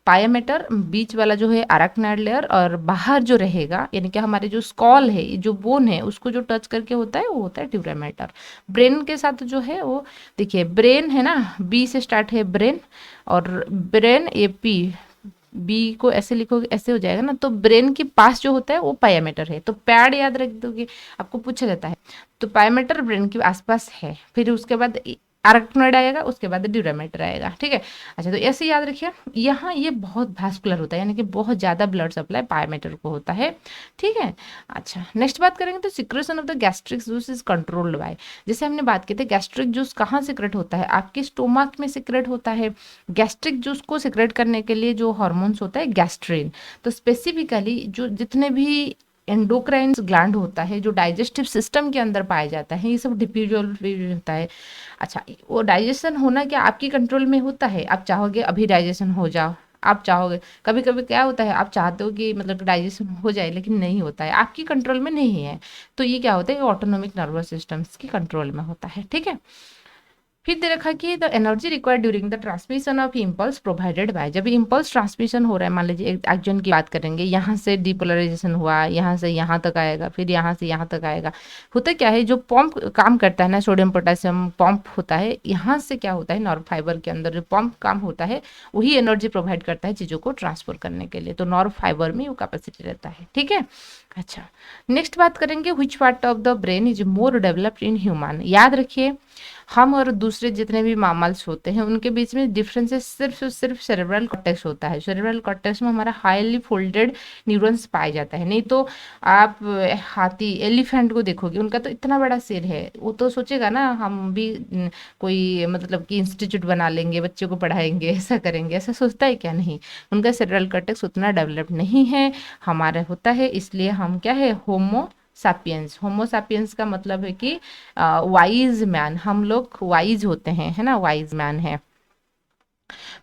पायामेटर, बीच वाला जो है अराक्नोइड लेयर, और बाहर जो रहेगा यानी कि हमारे जो स्कॉल है, जो बोन है, उसको जो टच करके होता है वो होता है ड्यूरामेटर। ब्रेन के साथ जो है वो, देखिए ब्रेन है ना, B से स्टार्ट है ब्रेन, और ब्रेन AP, बी को ऐसे लिखोगे ऐसे हो जाएगा ना, तो ब्रेन के पास जो होता है वो पायामीटर है, तो पैड याद रख दोगे, आपको पूछा जाता है। तो पायामीटर ब्रेन के आसपास है, फिर उसके बाद एराक्नोइड आएगा, उसके बाद ड्यूरामेटर आएगा, ठीक है। अच्छा, तो ऐसे याद रखिए, यहाँ ये बहुत वैस्कुलर होता है, यानी कि बहुत ज़्यादा ब्लड सप्लाई पायोमीटर को होता है, ठीक है। अच्छा, नेक्स्ट बात करेंगे तो secretion of the gastric juice is controlled by, जैसे हमने बात की थी गैस्ट्रिक जूस कहाँ सिक्रेट होता है, आपके स्टोमक में सिक्रेट होता है। गैस्ट्रिक जूस को सिक्रेट करने के लिए जो हार्मोन्स होता है गैस्ट्रिन, तो स्पेसिफिकली जो जितने भी एंडोक्राइन ग्लैंड होता है जो डाइजेस्टिव सिस्टम के अंदर पाया जाता है, ये सब डिफ्यूजल होता है। अच्छा, वो डाइजेशन होना क्या आपकी कंट्रोल में होता है, आप चाहोगे अभी डाइजेशन हो जाओ, आप चाहोगे, कभी कभी क्या होता है आप चाहते हो कि मतलब डाइजेशन हो जाए लेकिन नहीं होता है, आपकी कंट्रोल में नहीं है, तो ये क्या होता है, ऑटोनोमिक नर्वस सिस्टम्स की कंट्रोल में होता है, ठीक है। फिर दे रखा कि the energy required during the transmission of impulse provided by, जब इम्पल्स ट्रांसमिशन हो रहा है, मान लीजिए एक एक्जन की बात करेंगे, यहाँ से डिपोलराइजेशन हुआ, यहाँ से यहाँ तक आएगा, फिर यहाँ से यहाँ तक आएगा, होता क्या है जो पंप काम करता है ना, सोडियम पोटेशियम पंप होता है, यहाँ से क्या होता है नर्व फाइबर के अंदर जो पंप काम होता है वही एनर्जी प्रोवाइड करता है चीज़ों को ट्रांसफर करने के लिए, तो नर्व फाइबर में वो कैपेसिटी रहता है, ठीक है। अच्छा, नेक्स्ट बात करेंगे which part of the brain is more developed in human, याद रखिए हम और दूसरे जितने भी मामल्स होते हैं उनके बीच में डिफरेंसेस सिर्फ और सिर्फ सेरेब्रल कॉर्टेक्स होता है। सेरेब्रल कॉर्टेक्स में हमारा हाईली फोल्डेड न्यूरॉन्स पाया जाता है, नहीं तो आप हाथी एलिफेंट को देखोगे उनका तो इतना बड़ा सिर है, वो तो सोचेगा ना हम भी कोई मतलब कि इंस्टीट्यूट बना लेंगे, बच्चों को पढ़ाएंगे, ऐसा करेंगे, ऐसा सोचता है क्या, नहीं, उनका सेरेब्रल कॉर्टेक्स उतना डेवलप्ड नहीं है, हमारा होता है, इसलिए हम क्या है होमो सापियंस, होमो सापियंस का मतलब है कि वाइज मैन, हम लोग वाइज होते हैं, है ना, वाइज मैन है।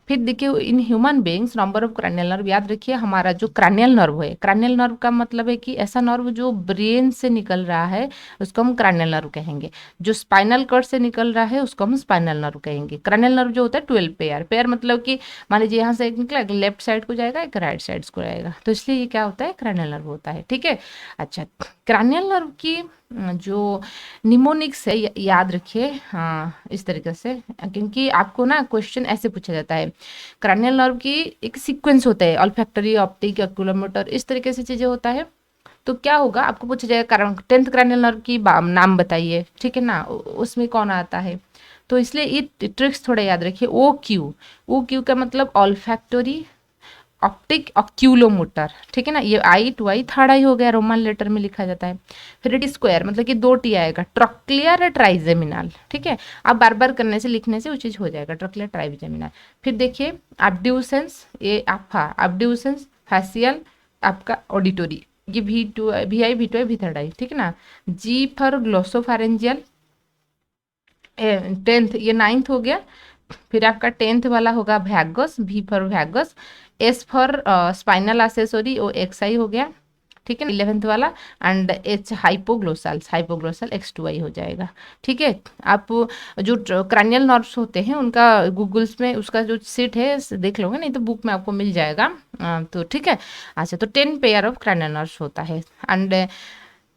फिर देखिए in human beings number of cranial nerve, याद रखिए हमारा जो क्रैनियल नर्व है, क्रैनियल नर्व का मतलब है कि ऐसा नर्व जो ब्रेन से निकल रहा है उसको हम क्रैनियल नर्व कहेंगे, जो स्पाइनल कॉर्ड से निकल रहा है उसको हम स्पाइनल नर्व कहेंगे। क्रैनियल नर्व जो होता है 12 पेयर, पेयर मतलब कि मान लीजिए यहाँ से एक निकला, एक लेफ्ट साइड को जाएगा, एक राइट साइड को जाएगा, तो इसलिए ये क्या होता है क्रैनियल नर्व होता है, ठीक है। अच्छा, क्रैनियल नर्व की जो निमोनिक्स है याद रखिए, हाँ इस तरीके से, क्योंकि आपको ना क्वेश्चन ऐसे पूछा जाता है, क्रैनियल नर्व की एक सीक्वेंस होता है, ऑल्फैक्टरी, ऑप्टिक, ओक्यूलोमोटर, इस तरीके से चीजें होता है, तो क्या होगा आपको पूछा जाएगा 10th क्रैनियल नर्व की नाम बताइए, ठीक है ना, उसमें कौन आता है, तो इसलिए ये ट्रिक्स थोड़ा याद रखिए। ओ क्यू का मतलब ऑल्फैक्टरी, ऑप्टिक, ऑक्यूलोमोटर, ठीक है ना, ये आई टू आई थर्ड आई हो गया, रोमन लेटर में लिखा जाता है। फिर टी स्क्वायर मतलब कि 2 टी आएगा, ट्रॉक्लियर ट्राइजेमिनल, ठीक है, आप बार बार करने से लिखने से वो चीज़ हो जाएगा, ट्रॉक्लियर ट्राइजेमिनल। फिर देखिए एब्ड्यूसेंस, ये आपका एब्ड्यूसेंस, फैशियल, आपका ऑडिटोरी, ये V two I V third I, ठीक है ना। जी फॉर ग्लोसोफेरेंजियल, 10th, ये 9th हो गया। फिर आपका 10th वाला होगा vagus, V for vagus, S for spinal accessory, O X I हो गया, ठीक है ना, 11th वाला, and H hypoglossal, hypoglossal X2I हो जाएगा, ठीक है। आप जो क्रैनियल नर्व्स होते हैं उनका गूगल्स में उसका जो सीट है देख लोगे, नहीं तो बुक में आपको मिल जाएगा, तो ठीक है। अच्छा, तो 10 पेयर ऑफ क्रैनियल नर्व्स होता है, एंड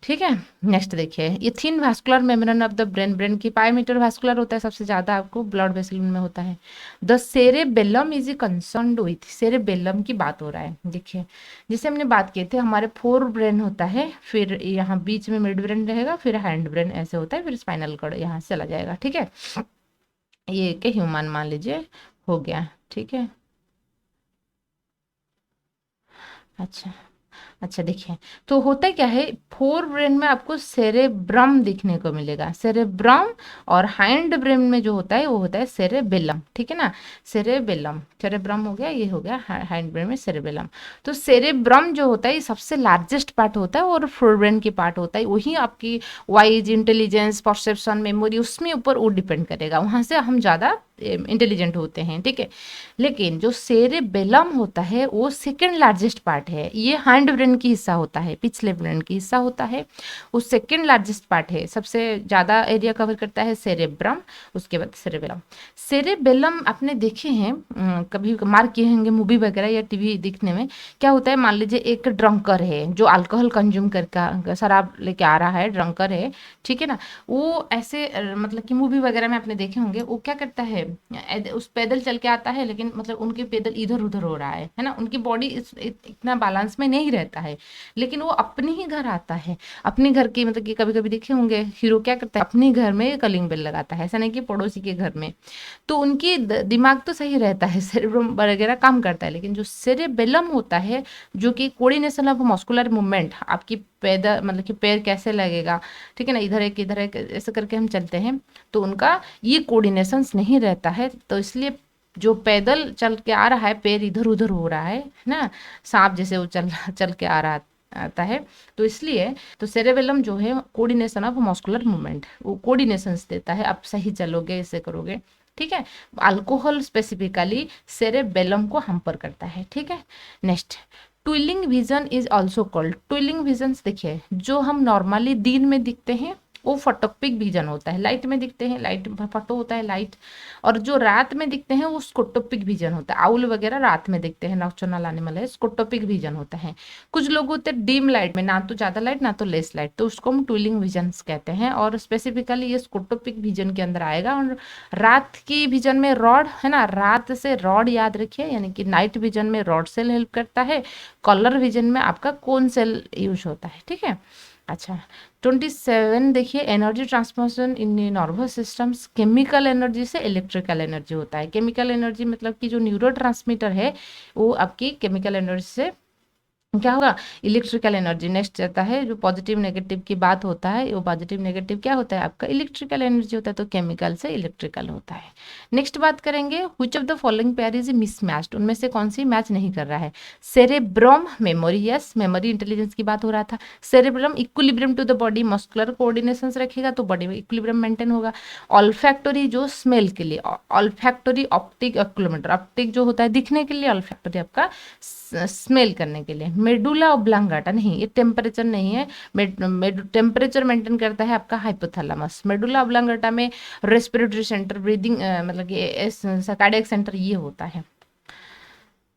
ठीक है। नेक्स्ट देखिए, ये thin vascular membrane of the brain, brain की पायोमीटर वैस्कुलर होता है, सबसे ज्यादा आपको ब्लड वेसल में होता है। The cerebellum is concerned with, cerebellum की बात हो रहा है, देखिए जैसे हमने बात किए थे हमारे 4 ब्रेन होता है, फिर यहाँ बीच में मिड ब्रेन रहेगा, फिर हैंड ब्रेन ऐसे होता है, फिर स्पाइनल कॉर्ड यहाँ से चला जाएगा, ठीक है। ये के ह्यूमन मान लीजिए हो गया, ठीक है। अच्छा, अच्छा देखिए, तो होता क्या है, 4 ब्रेन में आपको सेरेब्रम देखने को मिलेगा, सेरेब्रम, और हाइंड ब्रेन में जो होता है वो होता है सेरेबेलम, ठीक है ना, सेरेबेलम, सेरेब्रम हो गया, ये हो गया हाइंड ब्रेन में सेरेबेलम। तो सेरेब्रम जो होता है ये सबसे लार्जेस्ट पार्ट होता है और फोर ब्रेन की पार्ट होता है, वही आपकी वाइज, इंटेलिजेंस, परसेप्शन, मेमोरी, उसमें ऊपर वो डिपेंड करेगा, वहां से हम ज्यादा इंटेलिजेंट होते हैं, ठीक है। लेकिन जो सेरेबेलम होता है वो सेकंड लार्जेस्ट पार्ट है, ये हाइंड ब्रेन की हिस्सा होता है, पिछले ब्रेन की हिस्सा होता है, वो सेकंड लार्जेस्ट पार्ट है, सबसे ज़्यादा एरिया कवर करता है सेरेब्रम, उसके बाद सेरेबेलम। सेरेबेलम आपने देखे हैं कभी मार्क किए होंगे मूवी वगैरह या टीवी देखने में, क्या होता है मान लीजिए एक ड्रंकर है जो अल्कोहल कंज्यूम करके शराब लेके आ रहा है, ड्रंकर है, ठीक है ना, वो ऐसे मतलब कि मूवी वगैरह में आपने देखे होंगे, वो क्या करता है उस पैदल चल के आता है, लेकिन मतलब उनके पैदल इधर उधर हो रहा है ना, उनकी बॉडी इतना बैलेंस में नहीं रहता है, लेकिन वो अपने ही घर आता है, अपने घर की, मतलब कि कभी कभी देखे होंगे हीरो क्या करता है, अपने घर में कलिंग बेल लगाता है, ऐसा नहीं कि पड़ोसी के घर में। तो उनकी दिमाग तो सही रहता है, सेरेब्रम वगैरह काम करता है, लेकिन जो सेरेबेलम होता है, जो कि कोऑर्डिनेशन ऑफ मस्कुलर मूवमेंट, आपकी पैदल मतलब कि पैर कैसे लगेगा, ठीक है ना, इधर एक ऐसे करके हम चलते हैं, तो उनका ये कोऑर्डिनेशंस नहीं रहता है, तो इसलिए जो पैदल चल के आ रहा है, पैर इधर उधर हो रहा है ना, सांप जैसे वो चल चल के आ रहा आता है, तो इसलिए तो सेरेबेलम जो है कोऑर्डिनेशन ऑफ मस्कुलर मूवमेंट, वो कोऑर्डिनेशंस देता है, आप सही चलोगे, ऐसे करोगे, ठीक है। अल्कोहल स्पेसिफिकली सेरेबेलम को हैम्पर करता है, ठीक है। Next, twilight vision is also called, twilight vision देखिए, जो हम नॉर्मली दिन में दिखते हैं वो फोटोपिक विजन होता है, लाइट में दिखते हैं, लाइट फोटो होता है लाइट, और जो रात में दिखते हैं वो स्कोटोपिक विजन होता है, आउल वगैरह रात में दिखते हैं, नॉक्टर्नल एनिमल है, स्कोटोपिक विजन होता है। कुछ लोग होते हैं डीम लाइट में, ना तो ज़्यादा लाइट ना तो लेस लाइट, तो उसको हम ट्विलिंग विजन कहते हैं, और स्पेसिफिकली ये स्कोटोपिक विजन के अंदर आएगा। और रात की विजन में रॉड है ना, रात से रॉड याद रखिए, यानी कि नाइट विजन में रॉड सेल हेल्प करता है, कलर विजन में आपका कोन सेल यूज होता है, ठीक है। अच्छा, 27 देखिए, energy transformation in nervous systems, chemical energy से इलेक्ट्रिकल एनर्जी होता है। केमिकल एनर्जी मतलब कि जो न्यूरोट्रांसमीटर है वो आपकी केमिकल एनर्जी से क्या होगा, इलेक्ट्रिकल एनर्जी। नेक्स्ट आता है जो पॉजिटिव नेगेटिव की बात होता है, वो पॉजिटिव नेगेटिव क्या होता है आपका इलेक्ट्रिकल एनर्जी होता है, तो केमिकल से इलेक्ट्रिकल होता है। नेक्स्ट बात करेंगे, which of the following pair is mismatched, उनमें से कौन सी मैच नहीं कर रहा है। Cerebrum memory, yes memory intelligence की बात हो रहा था। Cerebrum equilibrium to the body, muscular coordination रखेगा तो बॉडी में इक्विलिब्रियम मेंटेन होगा। ऑल्फैक्टरी जो स्मेल के लिए, ऑल्फैक्टरी ऑप्टिक ऑक्यूलोमीटर, ऑप्टिक जो होता है दिखने के लिए, ऑल्फैक्टरी आपका स्मेल करने के लिए। मेडुला ऑब्लांगाटा नहीं, ये टेम्परेचर नहीं है, टेम्परेचर मेंटेन करता है आपका हाइपोथैलेमस। मेडुला ऑब्लांगाटा में रेस्पिरेटरी सेंटर, ब्रीदिंग मतलब कि कार्डियक सेंटर ये होता है।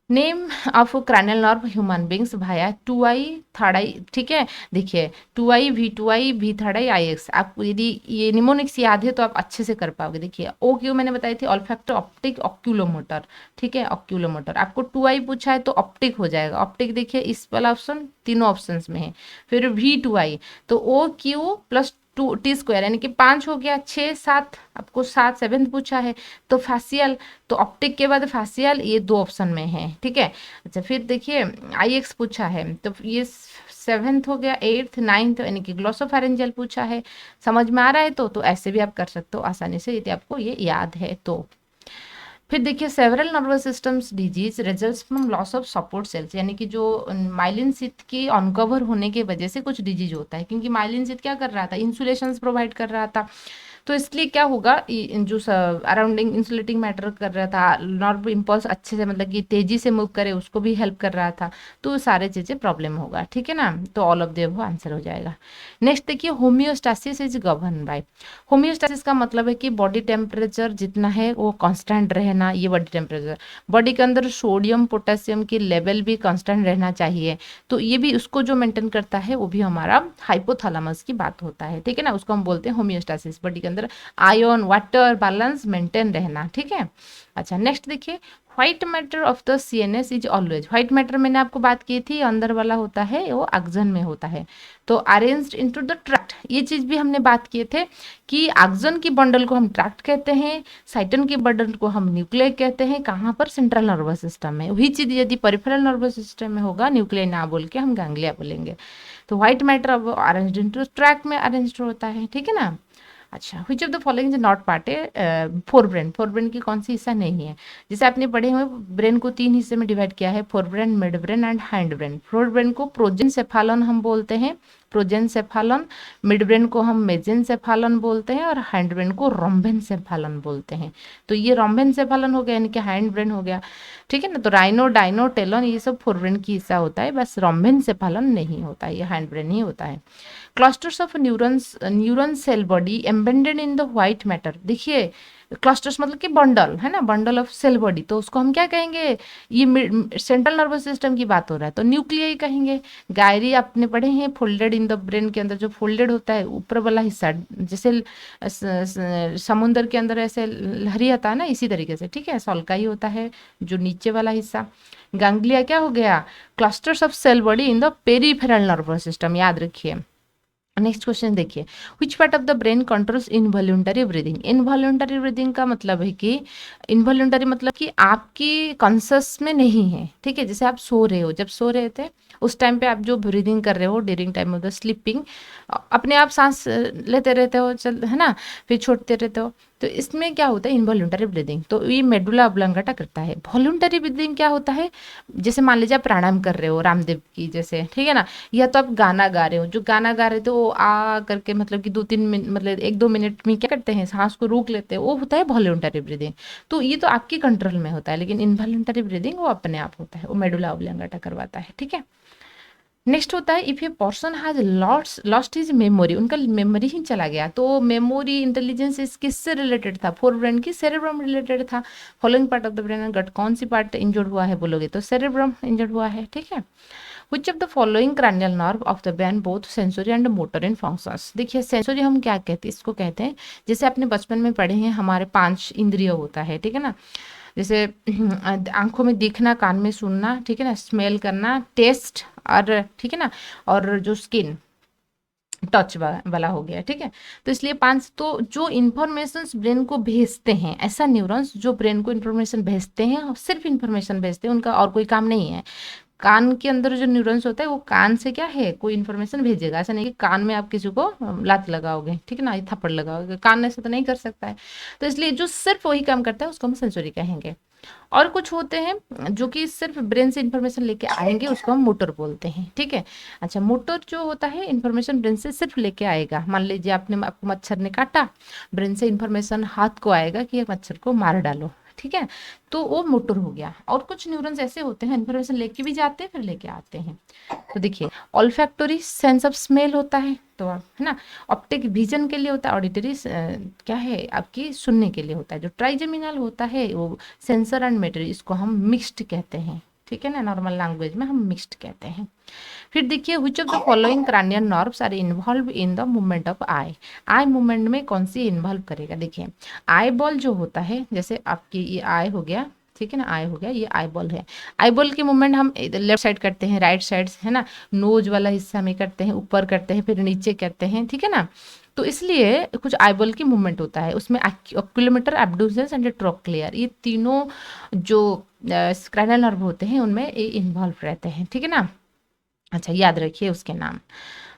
Name of cranial nerve human beings भाया 2i थर्ड आई, ठीक है। देखिए 2i V2i V थर्ड आई IX, आपको यदि ये निमोनिक्स याद है तो आप अच्छे से कर पाओगे। देखिए ओ क्यों मैंने बताई थी, ऑल्फैक्टो ऑप्टिक ऑक्यूलोमोटर, ठीक है, ऑक्यूलोमोटर। आपको 2i पूछा है तो ऑप्टिक हो जाएगा, ऑप्टिक देखिए इस वाला ऑप्शन तीनों ऑप्शंस में है। फिर V2i तो O Q plus two T square, यानी कि 5 हो गया, 6 7, आपको 7 7 पूछा है तो फैसियल, तो ऑप्टिक के बाद फैसियल, ये 2 ऑप्शन में है, ठीक है। अच्छा फिर देखिए IX पूछा है तो ये 7th हो गया, 8th 9th, यानी कि ग्लोसोफैरिंजियल पूछा है। समझ में आ रहा है तो ऐसे भी आप कर सकते हो आसानी से यदि आपको ये याद है तो। फिर देखिए several nervous systems disease results from loss of support cells, यानी कि जो माइलिन शीथ की अनकवर होने की वजह से कुछ डिजीज होता है, क्योंकि माइलिन शीथ क्या कर रहा था, इंसुलेशंस प्रोवाइड कर रहा था, तो इसलिए क्या होगा, जो अराउंडिंग इंसुलेटिंग मैटर कर रहा था, नर्व इम्पल्स अच्छे से मतलब कि तेजी से मूव करे उसको भी हेल्प कर रहा था, तो सारे चीज़ें प्रॉब्लम होगा, ठीक है ना। तो all of the above answer हो जाएगा। नेक्स्ट देखिए homeostasis is govern by, homeostasis का मतलब है कि बॉडी टेम्परेचर जितना है वो कांस्टेंट रहना, ये बॉडी टेम्परेचर, बॉडी के अंदर सोडियम पोटेशियम की लेवल भी कांस्टेंट रहना चाहिए, तो ये भी उसको जो मेंटेन करता है वो भी हमारा हाइपोथैलेमस की बात होता है, ठीक है ना, उसको हम बोलते हैं होम्योस्टैसिस। बॉडी के अंदर आयन वाटर बैलेंस मेंटेन रहना, ठीक है। अच्छा नेक्स्ट देखिए, white matter of the CNS is always, white matter मैंने आपको बात की थी अंदर वाला होता है वो एक्सन में होता है, तो अरेंज्ड इनटू द ट्रैक्ट, ये चीज भी हमने बात किए थे कि एक्सन की बंडल को हम ट्रैक्ट कहते हैं, साइटन की बंडल को हम न्यूक्लिय कहते हैं, कहाँ पर, सेंट्रल नर्वस सिस्टम में। वही चीज यदि पेरिफेरल नर्वस सिस्टम में होगा, न्यूक्लिय ना बोल के हम गैंग्लिया बोलेंगे। तो white matter arranged into tract में अरेंज्ड होता है, ठीक है ना। अच्छा which of the following is not part है, फोरब्रेन की कौन सी हिस्सा नहीं है। जैसे आपने पढ़े हुए ब्रेन को 3 हिस्से में डिवाइड किया है, forebrain, mid brain and hind brain. Forebrain को प्रोजेनसेफालन हम बोलते हैं, प्रोजेनसेफालन, मिड ब्रेन को हम मेजेनसेफालन बोलते हैं, और हैंड ब्रेन को रोम्बेनसेफालन बोलते हैं। तो ये रोम्बेनसेफालन हो गया, यानी कि हैंड ब्रेन हो गया, ठीक है ना। तो राइनो, डाइनो, टेलन ये सब फोरब्रेन की हिस्सा होता है, बस रोम्बेनसेफालन नहीं होता है, ये हैंड ब्रेन ही होता है। Clusters of neuron cell body embedded in the white matter. देखिए क्लस्टर्स मतलब कि बंडल है ना, बंडल ऑफ सेल बॉडी, तो उसको हम क्या कहेंगे, ये सेंट्रल नर्वस सिस्टम की बात हो रहा है तो न्यूक्लियाई कहेंगे। गायरी आपने पढ़े हैं, फोल्डेड इन द ब्रेन के अंदर जो फोल्डेड होता है ऊपर वाला हिस्सा, जैसे समुंदर के अंदर ऐसे लहरी आता है ना, इसी तरीके से, ठीक है, सॉल्काई होता है जो नीचे वाला हिस्सा। गैंग्लिया क्या हो गया, clusters of cell body in the peripheral nervous system, याद रखिए। नेक्स्ट क्वेश्चन देखिए, which part of the brain controls involuntary breathing. Involuntary breathing का मतलब है कि, इनवॉल्यूंटरी मतलब कि आपकी कॉन्शस में नहीं है, ठीक है, जैसे आप सो रहे हो, जब सो रहे थे उस टाइम पे आप जो ब्रीदिंग कर रहे हो during time of the sleeping, अपने आप सांस लेते रहते हो, चल है ना, फिर छोड़ते रहते हो, तो इसमें क्या होता है इनवॉल्यूंटरी ब्रीदिंग, तो ये मेडुला ऑब्लांगेटा करता है। वॉल्यूंटरी ब्रीदिंग क्या होता है, जैसे मान लीजिए आप प्राणायाम कर रहे हो रामदेव की जैसे, ठीक है ना, या तो आप गाना गा रहे हो, जो गाना गा रहे थे वो आ करके मतलब कि 2-3 मिनट, मतलब 1-2 मिनट में क्या करते हैं, सांस को रोक लेते हैं, वो होता है वॉल्यूंटरी ब्रीदिंग। तो ये तो आपके कंट्रोल में होता है, लेकिन इनवॉल्यूंटरी ब्रीदिंग वो अपने आप होता है, वो मेडुला ऑब्लांगेटा करवाता है, ठीक है। नेक्स्ट होता है if a person has lost his memory, उनका मेमोरी ही चला गया, तो मेमोरी इंटेलिजेंस इस किससे रिलेटेड था, फोर ब्रेन की सेरेब्रम रिलेटेड था। Following part of the brain and gut, कौन सी पार्ट इंजर्ड हुआ है बोलोगे तो सेरेब्रम इंजर्ड हुआ है, ठीक है। विच of the following cranial nerve of the brain both sensory and motor in functions. देखिए सेंसरी हम क्या कहते हैं, इसको कहते हैं, जैसे आपने बचपन में पढ़े हैं हमारे 5 इंद्रिय होता है, ठीक है ना, जैसे आंखों में दिखना, कान में सुनना, ठीक है ना, स्मेल करना, टेस्ट, और ठीक है ना, और जो स्किन टच वाला हो गया, ठीक है। तो इसलिए 5, तो जो इन्फॉर्मेशन ब्रेन को भेजते हैं, ऐसा न्यूरॉन्स जो ब्रेन को इन्फॉर्मेशन भेजते हैं और सिर्फ इन्फॉर्मेशन भेजते हैं, उनका और कोई काम नहीं है। कान के अंदर जो न्यूरॉन्स होता है वो कान से क्या है, कोई इन्फॉर्मेशन भेजेगा, ऐसा नहीं कि कान में आप किसी को लात लगाओगे, ठीक है ना, ये थप्पड़ लगाओगे, कान ऐसे तो नहीं कर सकता है। तो इसलिए जो सिर्फ वही काम करता है उसको हम सेंसरी कहेंगे। और कुछ होते हैं जो कि सिर्फ ब्रेन से इंफॉर्मेशन लेके आएंगे, उसको हम मोटर बोलते हैं, ठीक है। अच्छा, मोटर जो होता है इंफॉर्मेशन ब्रेन से सिर्फ लेके आएगा, मान लीजिए आपको मच्छर ने काटा, ब्रेन से इंफॉर्मेशन हाथ को आएगा कि ये मच्छर को मार डालो, ठीक है, तो वो मोटर हो गया। और कुछ न्यूरॉन्स ऐसे होते हैं इन्फॉर्मेशन लेके भी जाते हैं फिर लेके आते हैं। तो देखिए ऑल्फैक्टोरी सेंस ऑफ स्मेल होता है, तो है ना, ऑप्टिक विजन के लिए होता है, ऑडिटरी क्या है आपकी सुनने के लिए होता है, जो ट्राइजेमिनल होता है वो सेंसर एंड मेटरी, इसको हम मिक्स्ड कहते हैं, ठीक है ना, नॉर्मल लैंग्वेज में हम मिक्स्ड कहते हैं। फिर देखिए which of the following cranial nerves are involve in the movement of eye. Eye movement में कौन सी इन्वॉल्व करेगा, देखिए आई बॉल जो होता है, जैसे आपकी ये आई हो गया, ठीक है ना, आई हो गया, ये आई बॉल है। आई बॉल की मूवमेंट हम लेफ्ट साइड करते हैं, राइट साइड है ना, नोज वाला हिस्सा में करते हैं, ऊपर करते हैं, फिर नीचे करते हैं, ठीक है ना। तो इसलिए कुछ आईबॉल की मूवमेंट होता है, उसमें ऑक्यूलोमीटर, एब्डुसेंस एंड ट्रोक्लियर, ये तीनों जो स्क्रैनल नर्व होते हैं उनमें ये इन्वॉल्व रहते हैं, ठीक है ना। अच्छा, याद रखिए उसके नाम।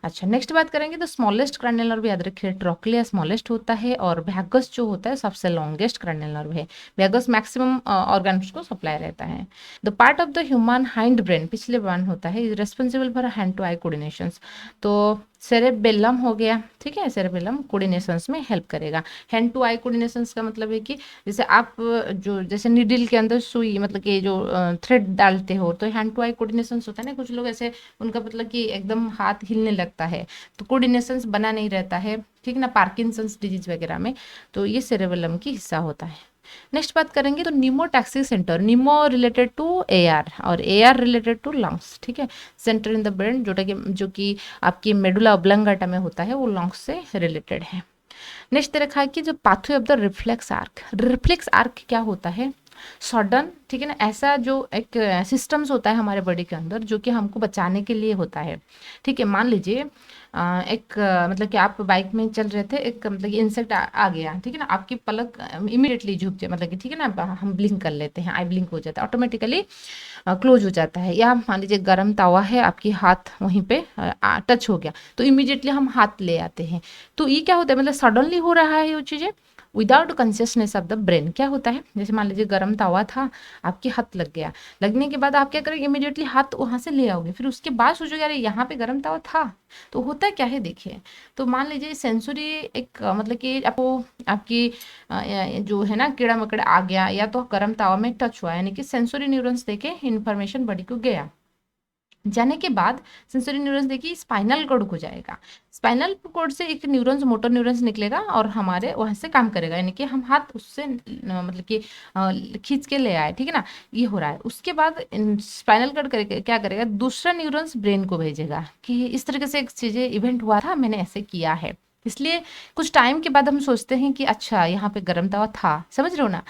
अच्छा, नेक्स्ट बात करेंगे तो स्मॉलेस्ट क्रैनियल नर्व याद रखिए, ट्रोक्लिया स्मॉलेस्ट होता है, और वैगस जो होता है सबसे लॉन्गेस्ट क्रैनियल नर्व है। वैगस मैक्सिमम ऑर्गन्स को सप्लाई रहता है। The part of the human hind brain, पिछले वन होता है, is responsible for hand to eye coordinations, तो सेरेबेलम हो गया, ठीक है, सेरेबेलम कोऑर्डिनेशंस में हेल्प करेगा। हैंड टू आई कोऑर्डिनेशंस का मतलब है कि जैसे आप जो जैसे नीडल के अंदर सुई मतलब कि जो थ्रेड डालते हो, तो हैंड टू आई कोऑर्डिनेशंस होता है ना, कुछ लोग ऐसे उनका मतलब कि एकदम हाथ हिलने लगता है, तो कोऑर्डिनेशंस बना नहीं रहता है, ठीक ना, पार्किंसंस डिजीज वगैरह में, तो ये सेरेबेलम की हिस्सा होता है। नेक्स्ट बात करेंगे तो निमोटैक्सी सेंटर, निमो रिलेटेड टू एआर और एआर रिलेटेड टू लंग्स, ठीक है, सेंटर इन द ब्रेन जो कि आपकी मेडुला ऑब्लांगेटा में होता है, वो लंग्स से रिलेटेड है। नेक्स्ट दे रखा है कि जो pathway of the reflex arc, reflex arc क्या होता है, सडन, ठीक है ना, ऐसा जो एक सिस्टम्स होता है हमारे बॉडी के अंदर जो कि हमको बचाने के लिए होता है, ठीक है। मान लीजिए एक मतलब कि आप बाइक में चल रहे थे, एक मतलब कि इंसेक्ट आ गया, ठीक है ना, आपकी पलक इमीडिएटली झुक जाए, मतलब कि ठीक है ना, हम ब्लिंक कर लेते हैं, आई ब्लिंक हो जाता है, ऑटोमेटिकली क्लोज हो जाता है। या मान लीजिए गर्म तवा है, आपकी हाथ वहीं पे टच हो गया, तो इमीडिएटली हम हाथ ले आते हैं। तो ये क्या होता है, मतलब सडनली हो रहा है ये चीज़ें without consciousness of the brain. क्या होता है, जैसे मान लीजिए गर्म तवा था, आपके हाथ लग गया, लगने के बाद आप क्या करेंगे, इमीडिएटली हाथ वहां से ले आओगे, फिर उसके बाद सोचोगे अरे यहाँ पे गर्म तवा था। तो होता क्या है देखिए, तो मान लीजिए सेंसरी एक मतलब कि आपको आपकी जो है ना कीड़ा मकड़ा आ गया, या तो गर्म तवा में टच हुआ, यानी कि सेंसरी न्यूरॉन्स देके इन्फॉर्मेशन बॉडी को गया, जाने के बाद सेंसरी न्यूरॉन्स देखिए स्पाइनल कॉर्ड को जाएगा, स्पाइनल कॉर्ड से एक न्यूरॉन्स मोटर न्यूरॉन्स निकलेगा और हमारे वहाँ से काम करेगा, यानी कि हम हाथ उससे मतलब कि खींच के ले आए, ठीक है ना, ये हो रहा है। उसके बाद स्पाइनल कॉर्ड करेगा क्या करेगा, दूसरा न्यूरॉन्स ब्रेन को भेजेगा कि इस तरीके से एक चीज़ें इवेंट हुआ था, मैंने ऐसे किया है। इसलिए कुछ टाइम के बाद हम सोचते हैं कि अच्छा यहाँ पे गर्म तवा था, समझ रहे हो ना।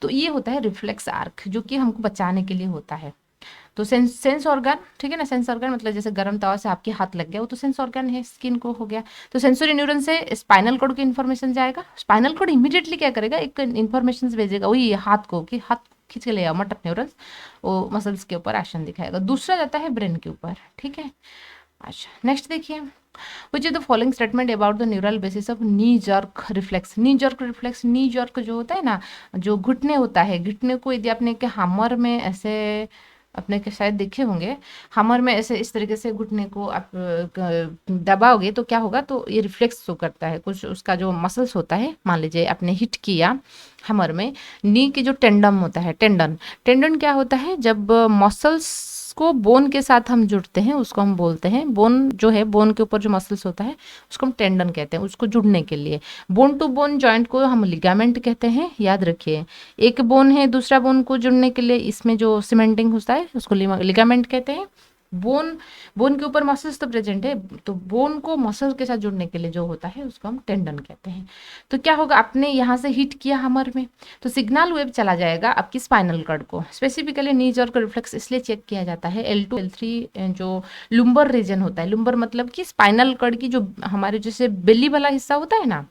तो ये होता है रिफ्लेक्स आर्क, जो कि हमको बचाने के लिए होता है। तो सेंस ऑर्गन, ठीक है ना, सेंस ऑर्गन मतलब जैसे गर्म तवा से आपके हाथ लग गया, वो तो सेंस ऑर्गन है, स्किन को हो गया। तो सेंसरी न्यूरॉन से स्पाइनल कॉर्ड की इन्फॉर्मेशन जाएगा, स्पाइनल कॉर्ड इमीडिएटली क्या करेगा, एक इन्फॉर्मेशन भेजेगा वही हाथ को कि हाथ खींच के ले आओ, मोटर न्यूरॉन्स वो मसल्स के ऊपर एक्शन दिखाएगा। दूसरा जाता है ब्रेन के ऊपर, ठीक है। अच्छा नेक्स्ट देखिए, which is the following statement about the neural basis of knee jerk reflex. Knee jerk reflex, knee jerk जो होता है ना, जो घुटने होता है, घुटने को यदि आपने के हैमर में ऐसे अपने के शायद देखे होंगे, हैमर में ऐसे इस तरीके से घुटने को आप दबाओगे तो क्या होगा, तो ये रिफ्लेक्स शो करता है कुछ, उसका जो मसल्स होता है, मान लीजिए आपने हिट किया हैमर में, नी की जो टेंडम होता है, टेंडन, टेंडन क्या होता है, जब मसल्स को बोन के साथ हम जुड़ते हैं उसको हम बोलते हैं, बोन जो है, बोन के ऊपर जो मसल्स होता है उसको हम टेंडन कहते हैं, उसको जुड़ने के लिए। बोन टू बोन जॉइंट को हम लिगामेंट कहते हैं, याद रखिए। एक बोन है दूसरा बोन को जुड़ने के लिए, इसमें जो सीमेंटिंग होता है उसको लिगामेंट कहते हैं। बोन, बोन के ऊपर मसल्स तो प्रेजेंट है, तो बोन को मसल के साथ जुड़ने के लिए जो होता है उसको हम टेंडन कहते हैं। तो क्या होगा, आपने यहाँ से हिट किया हैमर में, तो सिग्नल वेव चला जाएगा आपकी स्पाइनल कॉर्ड को। स्पेसिफिकली नी जर्क रिफ्लेक्स इसलिए चेक किया जाता है, L2 L3 जो लुम्बर रीजन होता है, लुम्बर मतलब कि स्पाइनल कॉर्ड की जो हमारे जैसे बेली वाला हिस्सा होता है ना,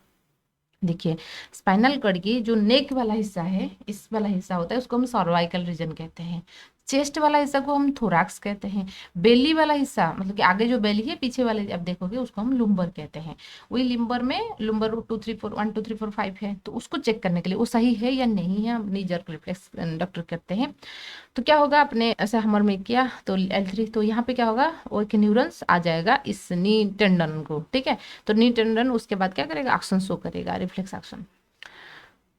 देखिए स्पाइनल कॉर्ड की जो नेक वाला हिस्सा है, इस वाला हिस्सा होता है उसको हम सर्वाइकल रीजन कहते हैं। चेस्ट वाला हिस्सा को हम थोरैक्स कहते हैं। बेली वाला हिस्सा मतलब कि आगे जो बेली है, पीछे वाले आप देखोगे उसको हम लुम्बर कहते हैं। वही लिम्बर में लुम्बर 1 2 3 4 5 है, तो उसको चेक करने के लिए वो सही है या नहीं है, हम नी जर्क रिफ्लेक्स डॉक्टर करते हैं। तो क्या होगा, आपने ऐसे हमर में किया तो L3, तो यहाँ पे क्या होगा, वो एक न्यूरॉन्स आ जाएगा इस नी टेंडन को, ठीक है। तो नी टेंडन उसके बाद क्या करेगा, एक्शन शो करेगा, रिफ्लेक्स एक्शन।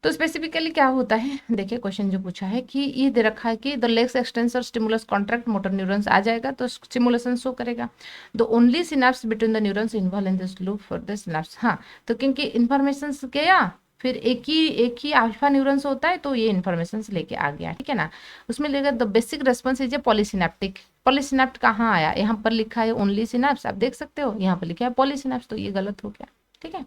तो स्पेसिफिकली क्या होता है, देखिए क्वेश्चन जो पूछा है कि ये दे रखा है कि the legs extensor stimulus contract motor neurons आ जाएगा तो स्टिमुलेशन शो करेगा। The only synapse between the neurons involve in this loop for the synapse. हाँ, तो क्योंकि इन्फॉर्मेशन गया, फिर एक ही अल्फा न्यूरॉन्स होता है, तो ये इन्फॉर्मेशन लेके आ गया, ठीक है ना। उसमें लेगा the basic response is a polysynaptic. Polysynapse कहाँ आया, यहाँ पर लिखा है ओनली सिनेप्स, आप देख सकते हो, यहाँ पर लिखा है पॉलीसिनेप्स, तो ये गलत हो गया, ठीक है।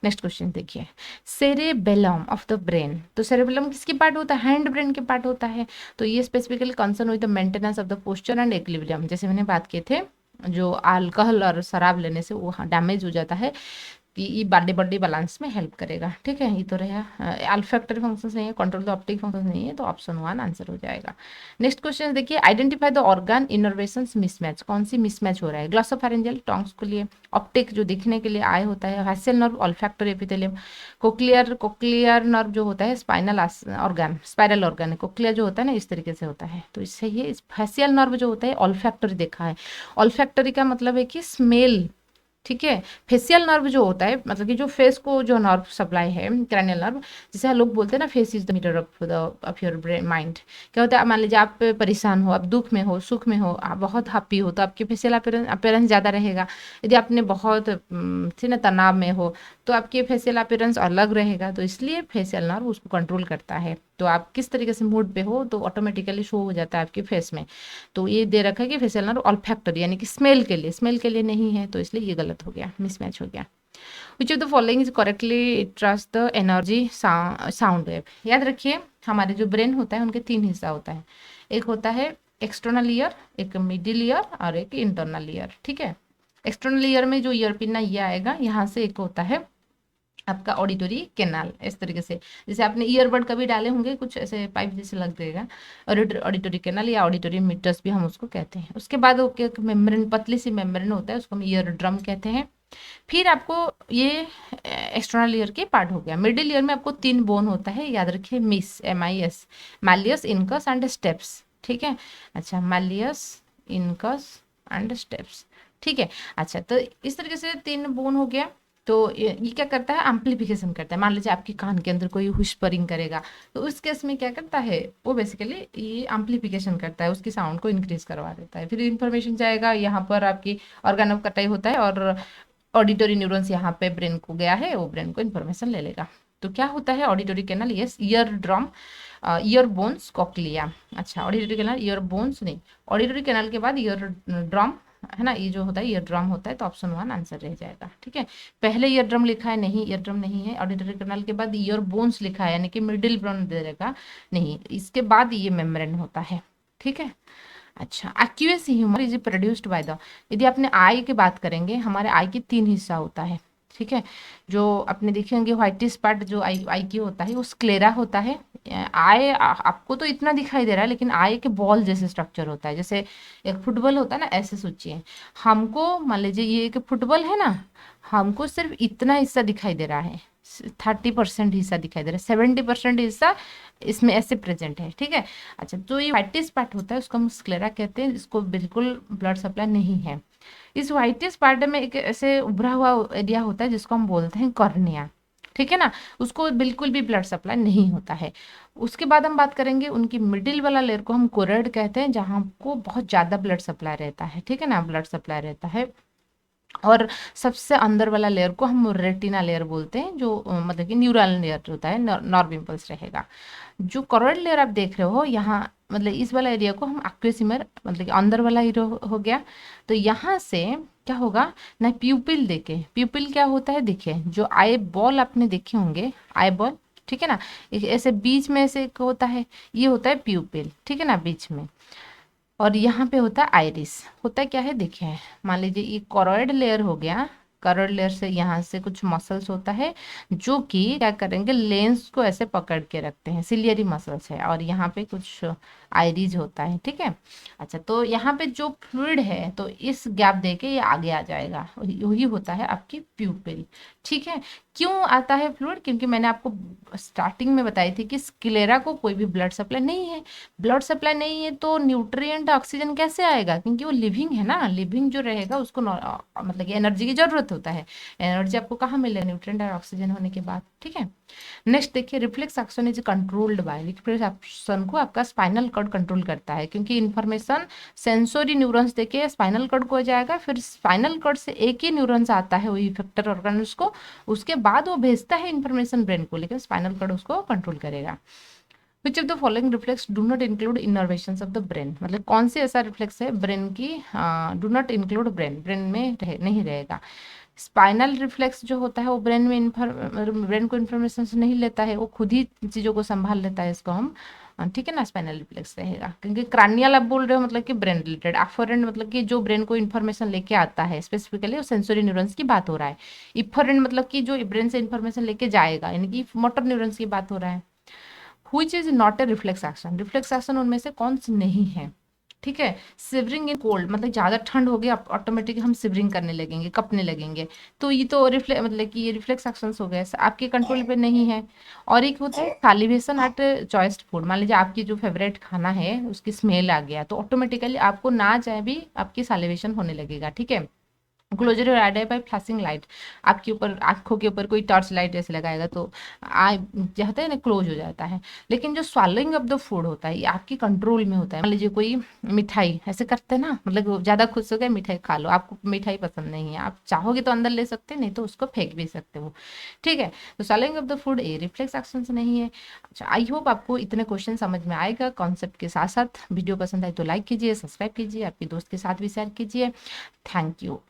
नेक्स्ट क्वेश्चन देखिए, सेरेबेलम ऑफ द ब्रेन। तो सेरेबेलम किसकी पार्ट होता है, हैंड ब्रेन के पार्ट होता है। तो ये specifically concern with the maintenance of the posture and equilibrium, जैसे मैंने बात किए थे, जो अल्कोहल और शराब लेने से वो डैमेज हो जाता है, कि ये बॉडी बॉडी बैलेंस में हेल्प करेगा, ठीक है। ये तो रहा अल्फैक्टरी फंक्शंस नहीं है, कंट्रोल द ऑप्टिक फंक्शंस नहीं है, तो ऑप्शन 1 आंसर हो जाएगा। नेक्स्ट क्वेश्चन देखिए, आइडेंटिफाई द ऑर्गन इनर्वेशंस मिसमैच। कौन सी मिसमैच हो रहा है, ग्लॉसोफैरिंजियल टोंग्स के लिए, ऑप्टिक जो दिखने के लिए आय होता है, facial nerve, olfactory epithelium, cochlear nerve जो होता है, स्पाइनल ऑर्गन, स्पाइरल ऑर्गन है, कोक्लियर जो होता है ना इस तरीके से होता है, तो इससे ये फैशियल नर्व जो होता है, ऑल्फैक्टरी देखा है। ऑल्फैक्टरी का मतलब है कि स्मेल, ठीक है। फेशियल नर्व जो होता है मतलब कि जो फेस को जो नर्व सप्लाई है, क्रैनियल नर्व, जैसे लोग बोलते हैं ना face is the mirror of your brain mind. क्या होता है, मान लीजिए आप परेशान हो, आप दुख में हो, सुख में हो, आप बहुत हैप्पी हो, तो आपके फेशियल अपीयरेंस ज़्यादा रहेगा। यदि आपने बहुत थी ना तनाव में हो, तो आपके फेशियल अपीयरेंस अलग रहेगा। तो इसलिए फेशियल नर्व उसको कंट्रोल करता है। तो आप किस तरीके से मूड पे हो तो ऑटोमेटिकली शो हो जाता है आपके फेस में। तो ये दे रखा है कि फेशियल नर्व ऑल्फैक्टरी यानी कि स्मेल के लिए नहीं है, तो इसलिए ये गलत हो गया, मिसमैच हो गया। विच of the following is correctly trust the energy sound wave. याद रखिए, हमारे जो ब्रेन होता है उनके 3 हिस्सा होता है, एक होता है एक्सटर्नल ईयर, एक मिडिल ईयर और एक इंटरनल ईयर, ठीक है। एक्सटर्नल ईयर में जो ईयर पिन ये आएगा, यहाँ से एक होता है आपका ऑडिटरी कैनाल, इस तरीके से जैसे आपने ईयरबड कभी डाले होंगे, कुछ ऐसे पाइप जैसे लग जाएगा, ऑडिटरी कैनाल या ऑडिटरी मीटर्स भी हम उसको कहते हैं। उसके बाद एक मेम्ब्रेन, पतली सी मेम्ब्रेन होता है, उसको हम ईयर ड्रम कहते हैं। फिर आपको ये एक्सटर्नल ईयर के पार्ट हो गया। मिडिल ईयर में आपको 3 बोन होता है, याद रखिए, MIS, malleus, incus and steps, ठीक है। अच्छा, मैलियस, इनकस एंड स्टेप्स, ठीक है। अच्छा, तो इस तरीके से 3 बोन हो गया। तो ये क्या करता है, एम्प्लीफिकेशन करता है। मान लीजिए आपके कान के अंदर कोई व्हिस्परिंग करेगा, तो उस केस में क्या करता है, वो बेसिकली ये एम्प्लीफिकेशन करता है, उसकी साउंड को इंक्रीज करवा देता है। फिर इन्फॉर्मेशन जाएगा यहाँ पर, आपकी ऑर्गन ऑफ कटाई होता है और ऑडिटरी न्यूरॉन्स यहाँ पे ब्रेन को गया है, वो ब्रेन को इन्फॉर्मेशन ले लेगा। तो क्या होता है auditory canal, yes ear drum, ear bones cochlea. अच्छा, ऑडिटरी कैनल ईयर बोन्स नहीं, ऑडिटरी कैनल के बाद ईयर ड्रम है ना, ये जो होता है ईयर ड्रम होता है, तो ऑप्शन 1 आंसर रह जाएगा। ठीक है, पहले ईयर ड्रम लिखा है, नहीं ईयर ड्रम नहीं है। ऑडिटरी कैनल के बाद ईयर बोन्स लिखा है, यानी कि मिडिल बोन दे देगा, नहीं, इसके बाद ये मेम्ब्रेन होता है। ठीक है, अच्छा, aqueous humour is produced by the, यदि अपने आई की बात करेंगे, हमारे आई की 3 हिस्सा होता है। ठीक है, जो अपने देखे होंगे व्हाइटिश पार्ट जो आई की होता है वो स्क्लेरा होता है। आई आपको तो इतना दिखाई दे रहा है, लेकिन आई के बॉल जैसे स्ट्रक्चर होता है, जैसे एक फुटबॉल होता है ना, ऐसे सोचिए। हमको मान लीजिए ये एक फुटबॉल है ना, हमको सिर्फ इतना हिस्सा दिखाई दे रहा है, 30% हिस्सा दिखाई दे रहा है, 70% हिस्सा इसमें ऐसे प्रेजेंट है। ठीक है, अच्छा, तो ये व्हाइटिश पार्ट होता है, उसको हम स्क्लेरा कहते हैं, इसको बिल्कुल ब्लड सप्लाई नहीं है। इस व्हाइटिश पार्ट में एक ऐसे उभरा हुआ एरिया होता है जिसको हम बोलते हैं कॉर्निया। ठीक है ना, उसको बिल्कुल भी ब्लड सप्लाई नहीं होता है। उसके बाद हम बात करेंगे उनकी मिडिल वाला लेयर को हम कोरेड कहते हैं, जहाँ को बहुत ज़्यादा ब्लड सप्लाई रहता है। ठीक है ना, ब्लड सप्लाई रहता है। और सबसे अंदर वाला लेयर को हम रेटिना लेयर बोलते हैं, जो मतलब कि न्यूरल लेयर होता है, नर्व इम्पल्स रहेगा। जो करोइड लेयर आप देख रहे हो यहाँ, मतलब इस वाला एरिया को हम एक्वियस ह्यूमर, मतलब कि अंदर वाला एरिया हो गया। तो यहाँ से क्या होगा ना, प्यूपिल देखे, प्यूपिल क्या होता है देखिए, जो आई बॉल आपने देखे होंगे, आई बॉल, ठीक है ना, ऐसे बीच में ऐसे एक होता है, ये होता है प्यूपिल। ठीक है ना, बीच में। और यहाँ पे होता है आइरिस। होता क्या है देखिए, मान लीजिए ये कॉरोइड लेयर हो गया, कॉरोइड लेयर से यहाँ से कुछ मसल्स होता है, जो कि क्या करेंगे, लेंस को ऐसे पकड़ के रखते हैं, सिलियरी मसल्स है, और यहाँ पे कुछ आइरिस होता है। ठीक है, अच्छा, तो यहाँ पे जो फ्लूइड है, तो इस गैप देके ये आगे आ जाएगा, वही होता है आपकी प्यूपिल। ठीक है, क्यों आता है फ्लूइड, क्योंकि मैंने आपको स्टार्टिंग में बताई थी कि स्क्लेरा को कोई भी ब्लड सप्लाई नहीं है। ब्लड सप्लाई नहीं है तो न्यूट्रिएंट ऑक्सीजन कैसे आएगा, क्योंकि वो लिविंग है ना, लिविंग जो रहेगा उसको मतलब कि एनर्जी की जरूरत होता है। एनर्जी आपको कहाँ मिलेगा, न्यूट्रिएंट और ऑक्सीजन होने के बाद। ठीक है, नेक्स्ट देखिए, reflex action is controlled by, reflex action को आपका स्पाइनल कॉर्ड कंट्रोल करता है, क्योंकि इन्फॉर्मेशन सेंसोरी न्यूरॉन्स देके स्पाइनल कॉर्ड को जाएगा, फिर स्पाइनल कॉर्ड से एक ही न्यूरॉन्स आता है, वही इफेक्टर ऑर्गन्स को, उसके बाद वो भेजता है इन्फॉर्मेशन ब्रेन को, लेकिन स्पाइनल कॉर्ड उसको कंट्रोल करेगा। विच of the following reflex do not include innervation of the brain, मतलब कौन से ऐसा रिफ्लेक्स है ब्रेन की do not include brain, brain में नहीं रहेगा। स्पाइनल रिफ्लेक्स जो होता है वो ब्रेन में ब्रेन को इन्फॉर्मेशन से नहीं लेता है, वो खुद ही चीज़ों को संभाल लेता है, इसको हम ठीक है ना, स्पाइनल रिफ्लेक्स रहेगा। क्योंकि क्रानियल आप बोल रहे हो, मतलब कि ब्रेन रिलेटेड, अफरेंट मतलब कि जो ब्रेन को इन्फॉर्मेशन लेके आता है, स्पेसिफिकली वो सेंसरी न्यूरॉन्स की बात हो रहा है। इफरेंट मतलब कि जो ब्रेन से इन्फॉर्मेशन लेके जाएगा, यानी कि मोटर न्यूरॉन्स की बात हो रहा है। Which is not a reflex action, reflex action उनमें से कौन सी नहीं है। ठीक है, सिवरिंग इन कोल्ड, मतलब ज़्यादा ठंड हो गया ऑटोमेटिक हम सिवरिंग करने लगेंगे, कपने लगेंगे, तो ये तो मतलब कि ये रिफ्लेक्स एक्शंस हो गए, आपके कंट्रोल पे नहीं है। और एक होता है सालिवेशन एट चॉइस्ड फूड, मान लीजिए आपकी जो फेवरेट खाना है उसकी स्मेल आ गया, तो ऑटोमेटिकली आपको ना चाहे भी आपकी सालिवेशन होने लगेगा। ठीक है, closure your eye by flashing light, आपके ऊपर आंखों के ऊपर कोई टॉर्च लाइट ऐसे लगाएगा तो आई जाता है ना, क्लोज हो जाता है। लेकिन जो स्वालोइंग ऑफ द फूड होता है, ये आपके कंट्रोल में होता है। मान लीजिए कोई मिठाई ऐसे करते हैं ना, मतलब ज़्यादा खुश हो गए, मिठाई खा लो, आपको मिठाई पसंद नहीं है, आप चाहोगे तो अंदर ले सकते हैं, नहीं तो उसको फेंक भी सकते हो। ठीक है, तो स्वालोइंग ऑफ द फूड ये रिफ्लेक्स एक्शन से नहीं है। अच्छा, आई होप आपको इतने क्वेश्चन समझ में आएगा कॉन्सेप्ट के साथ साथ। वीडियो पसंद आए तो लाइक कीजिए, सब्सक्राइब कीजिए, आपके दोस्त के साथ भी शेयर कीजिए। Thank you.